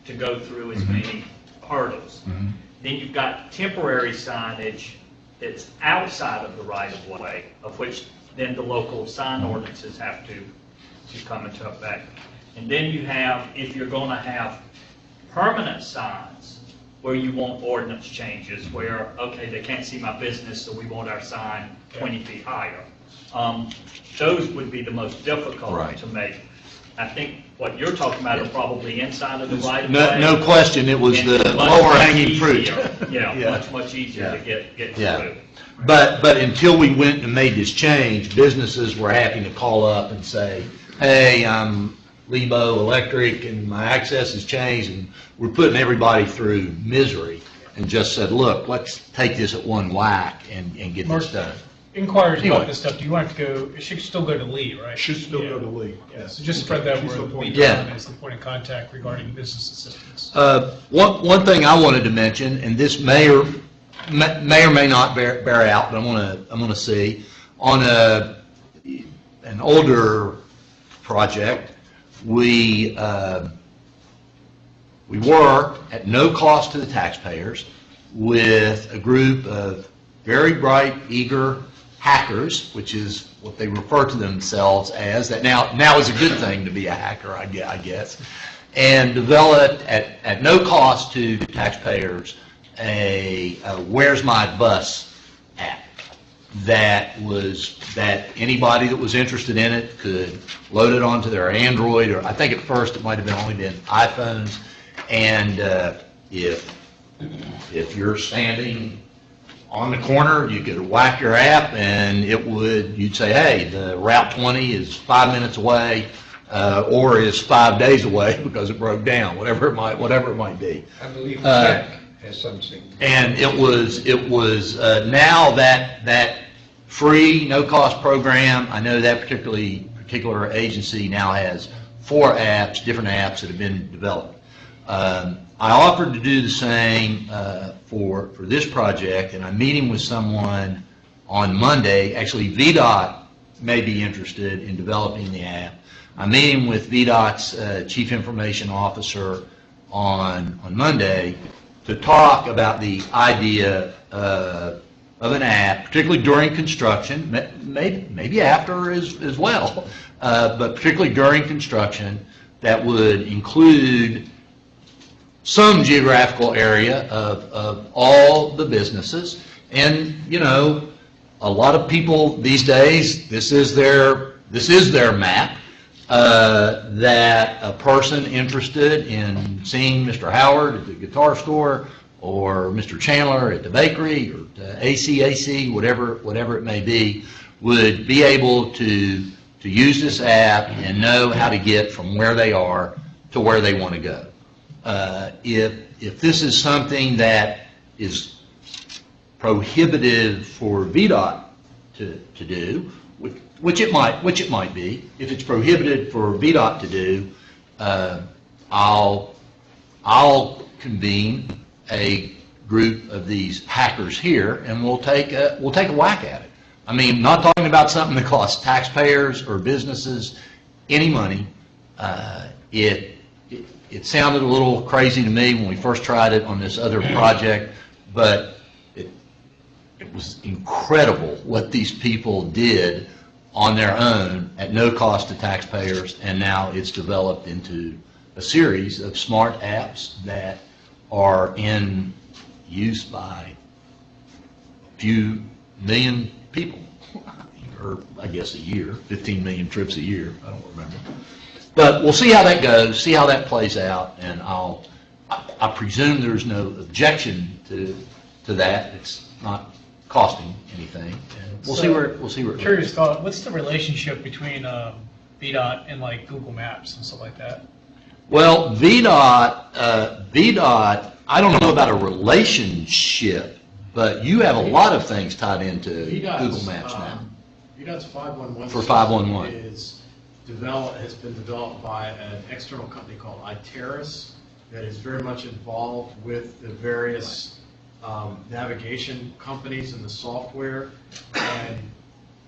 S5: to go through as many hurdles. Then you've got temporary signage that's outside of the right-of-way, of which then the local sign ordinances have to come into effect. And then you have, if you're going to have permanent signs, where you want ordinance changes, where, okay, they can't see my business, so we want our sign 20 feet higher. Those would be the most difficult to make. I think what you're talking about are probably inside of the right-of-way.
S1: No question, it was the lower hanging fruit.
S5: Yeah, much easier to get through.
S1: But until we went and made this change, businesses were having to call up and say, hey, I'm Lebo Electric and my access has changed, and we're putting everybody through misery, and just said, look, let's take this at one whack and get this done.
S3: Inquiries
S1: Anyway.
S3: about this stuff, do you want it to go, it should still go to Lee, right?
S6: Should still go to Lee.
S3: Yeah, so just spread that word. Lee
S1: Yeah.
S3: Dunn is the point of contact regarding business assistance.
S1: One thing I wanted to mention, and this may or may not bear out, but I'm gonna see, on an older project, we were at no cost to the taxpayers with a group of very bright, eager hackers, which is what they refer to themselves as. That now is a good thing to be a hacker, I guess, and developed at no cost to taxpayers a Where's My Bus app that anybody that was interested in it could load it onto their Android, or I think at first it might have only been iPhones, and if you're standing on the corner, you could whack your app and you'd say, hey, the Route 20 is 5 minutes away, or is 5 days away because it broke down, whatever it might be.
S13: I believe Jack has something.
S1: And it was now that free, no-cost program, I know that particular agency now has 4 different apps that have been developed. I offered to do the same for this project, and I'm meeting with someone on Monday. Actually, VDOT may be interested in developing the app. I'm meeting with VDOT's Chief Information Officer on Monday to talk about the idea of an app, particularly during construction, maybe after as well, but particularly during construction, that would include some geographical area of all the businesses. And, a lot of people these days, this is their map, that a person interested in seeing Mr. Howard at the guitar store, or Mr. Chandler at the bakery, or ACAC, whatever it may be, would be able to use this app and know how to get from where they are to where they want to go. If this is something that is prohibitive for VDOT to do, which it might be, if it's prohibited for VDOT to do, I'll convene a group of these hackers here, and we'll take a whack at it. I mean, not talking about something that costs taxpayers or businesses any money. It sounded a little crazy to me when we first tried it on this other project, but it was incredible what these people did on their own at no cost to taxpayers, and now it's developed into a series of smart apps that are in use by a few million people, or I guess a year, 15 million trips a year, I don't remember. But we'll see how that goes, see how that plays out, and I presume there's no objection to that. It's not costing anything, and we'll see where it goes.
S3: Curious thought, what's the relationship between VDOT and like Google Maps and stuff like that?
S1: Well, VDOT, I don't know about a relationship, but you have a lot of things tied into Google Maps now.
S11: VDOT's 511
S1: For 511.
S11: has been developed by an external company called Iteris that is very much involved with the various navigation companies and the software. And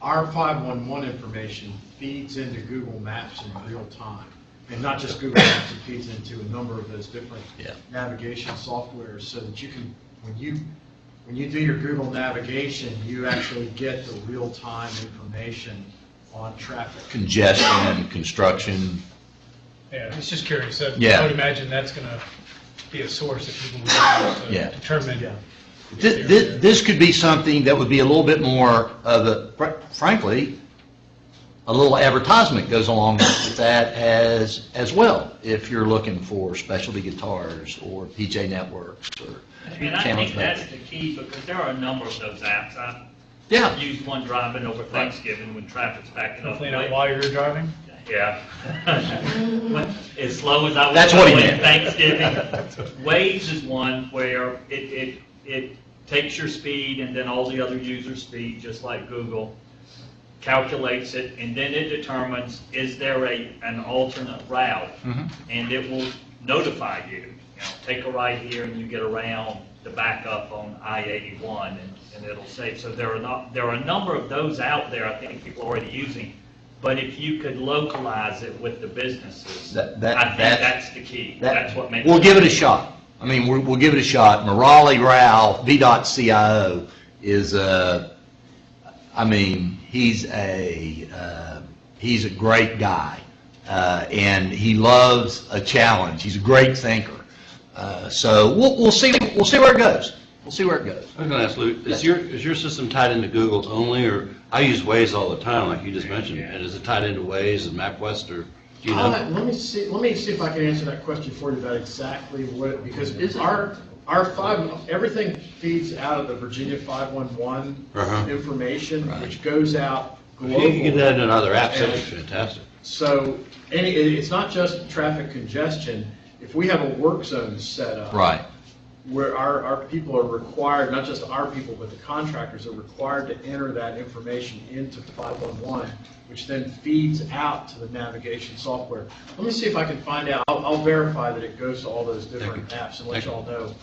S11: our 511 information feeds into Google Maps in real time. And not just Google Maps, it feeds into a number of those different navigation softwares so that you can, when you do your Google navigation, you actually get the real-time information on traffic.
S1: Congestion, construction.
S3: Yeah, I was just curious. I
S1: Yeah.
S3: would imagine that's going to be a source that people would use to determine.
S1: This could be something that would be a little bit more of a, frankly, a little advertisement goes along with that as well, if you're looking for specialty guitars or PJ Networks or
S5: And I
S1: Channel
S5: think that's the key, because there are a number of those apps. I used one driving over Thanksgiving when traffic's backing up.
S3: Hopefully not while you're driving.
S5: Yeah. As slow as I was
S1: That's what he
S5: going
S1: meant.
S5: Thanksgiving. Waze is one where it takes your speed and then all the other users' speed, just like Google, calculates it, and then it determines, is there an alternate route? And it will notify you. Take a right here and you get around the backup on I-81, and it'll say. So there are a number of those out there. I think people are already using. But if you could localize it with the businesses, I think that's the key. That's what makes.
S1: We'll give it a shot. I mean, we'll give it a shot. Morali Rao, VDOT CIO, is I mean, he's a great guy, and he loves a challenge. He's a great thinker. So we'll see where it goes. We'll see where it goes.
S10: I was going to ask Lou, is your system tied into Google only, or I use Waze all the time, like you just mentioned, and is it tied into Waze and MapQuest, or do you know?
S11: Let me see if I can answer that question for you about exactly what, because everything feeds out of the Virginia 511 information, which goes out globally.
S10: If you can get that in another app, that'd be fantastic.
S11: So it's not just traffic congestion. If we have a work zone set up, where our people are required, not just our people, but the contractors are required to enter that information into 511, which then feeds out to the navigation software. Let me see if I can find out. I'll verify that it goes to all those different apps and let you all know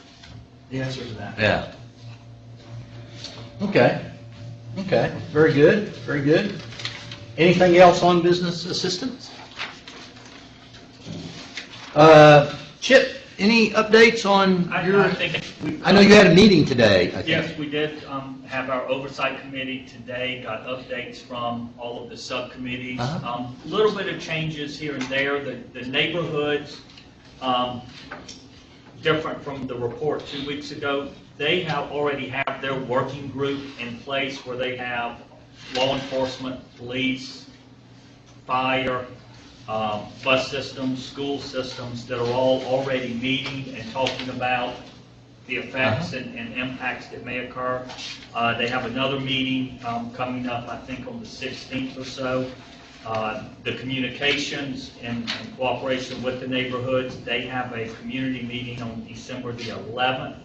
S11: the answer to that.
S1: Yeah. Okay. Okay. Very good. Very good. Anything else on business assistance? Chip, any updates on your? I know you had a meeting today. I think.
S5: Yes, we did have our oversight committee today. Got updates from all of the subcommittees. A little bit of changes here and there. The neighborhoods, different from the report 2 weeks ago. They already have their working group in place where they have law enforcement, police, fire, bus systems, school systems that are all already meeting and talking about the effects and impacts that may occur. They have another meeting coming up, I think, on the 16th or so. The communications in cooperation with the neighborhoods, they have a community meeting on December the 11th.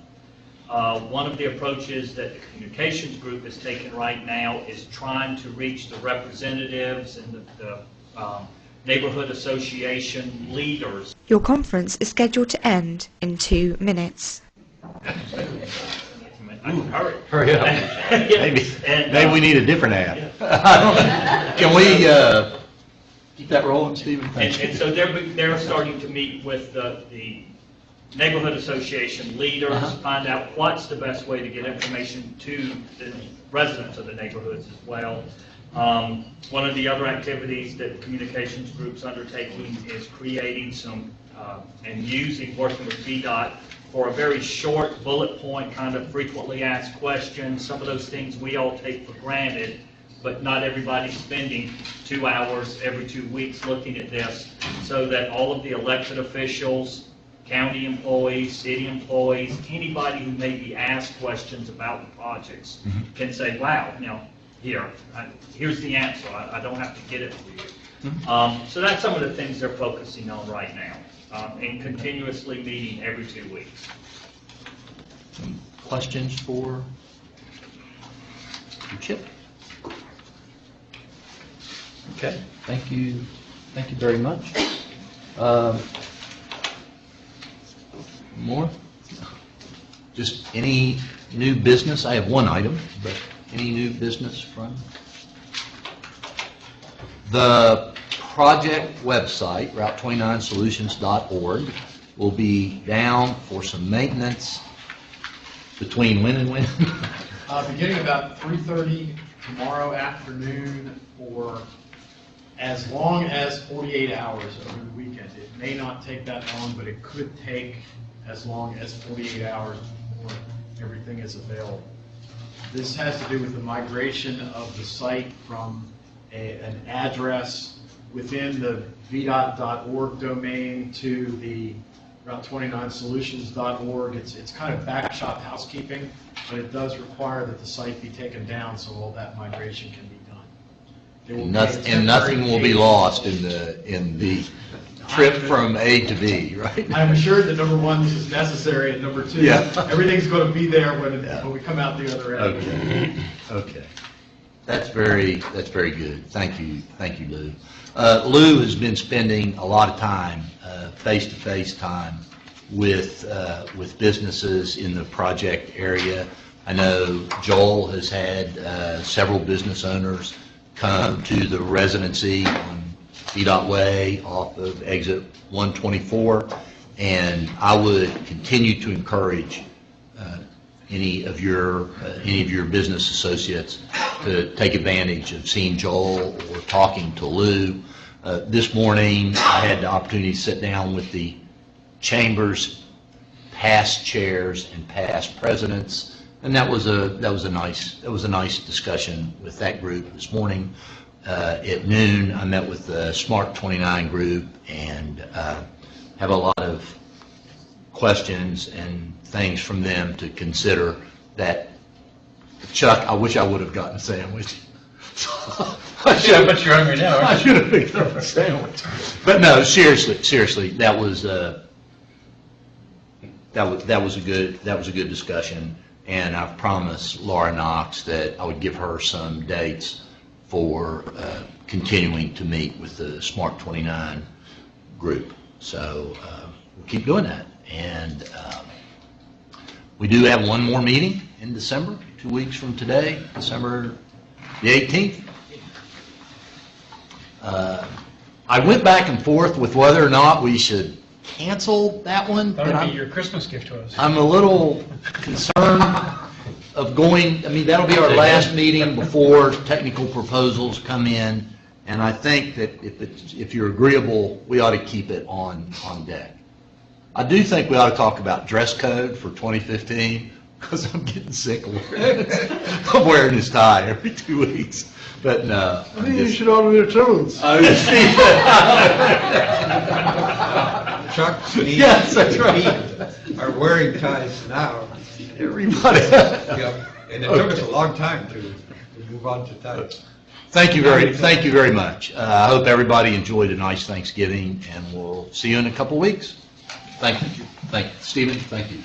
S5: One of the approaches that the communications group is taking right now is trying to reach the representatives and the neighborhood association leaders.
S16: Your conference is scheduled to end in 2 minutes.
S1: Hurry up. Maybe we need a different ad. Can we keep that rolling, Stephen?
S5: And so they're starting to meet with the neighborhood association leaders, find out what's the best way to get information to the residents of the neighborhoods as well. One of the other activities that the communications group's undertaking is creating some and working with VDOT for a very short bullet point kind of frequently asked questions. Some of those things we all take for granted, but not everybody's spending 2 hours every 2 weeks looking at this, so that all of the elected officials, county employees, city employees, anybody who may be asked questions about the projects can say, wow, here, here's the answer, I don't have to get it for you. So that's some of the things they're focusing on right now, and continuously meeting every 2 weeks.
S1: Questions for Chip? Okay, thank you very much. More? Just any new business? I have one item, but any new business from? The project website, route29solutions.org, will be down for some maintenance between when and when?
S11: Beginning about 3:30 tomorrow afternoon for as long as 48 hours over the weekend. It may not take that long, but it could take as long as 48 hours before everything is available. This has to do with the migration of the site from an address within the VDOT.org domain to the Route29Solutions.org. It's kind of backshop housekeeping, but it does require that the site be taken down so all that migration can be done.
S1: And nothing will be lost in the trip from A to B, right?
S11: I'm sure that number one, this is necessary, and number two, everything's going to be there when we come out the other end.
S1: Okay. Okay. That's very good. Thank you, Lou. Lou has been spending a lot of time, face-to-face time, with businesses in the project area. I know Joel has had several business owners come to the residency on VDOT Way off of exit 124, and I would continue to encourage any of your business associates to take advantage of seeing Joel or talking to Lou. This morning, I had the opportunity to sit down with the Chamber's past chairs and past presidents, and that was a nice discussion with that group this morning. At noon, I met with the Smart 29 group and have a lot of questions and things from them to consider. That, Chuck, I wish I would have gotten a sandwich.
S3: I should have, you're hungry now.
S1: I should have picked up a sandwich. But no, seriously, that was a good discussion, and I've promised Laura Knox that I would give her some dates for continuing to meet with the Smart 29 group. So we'll keep doing that. And we do have one more meeting in December, 2 weeks from today, December the 18th. I went back and forth with whether or not we should cancel that one.
S3: That would be your Christmas gift to us.
S1: I'm a little concerned of going, that'll be our last meeting before technical proposals come in, and I think that if you're agreeable, we ought to keep it on deck. I do think we ought to talk about dress code for 2015, because I'm getting sick of wearing this tie every 2 weeks. But no.
S7: I think you should order your turbans.
S13: Chuck, me,
S1: yes, that's right.
S13: are wearing ties now.
S1: Everybody.
S13: And it took us a long time to move on to ties.
S1: Thank you very much. I hope everybody enjoyed a nice Thanksgiving, and we'll see you in a couple weeks. Thank you. Stephen, thank you.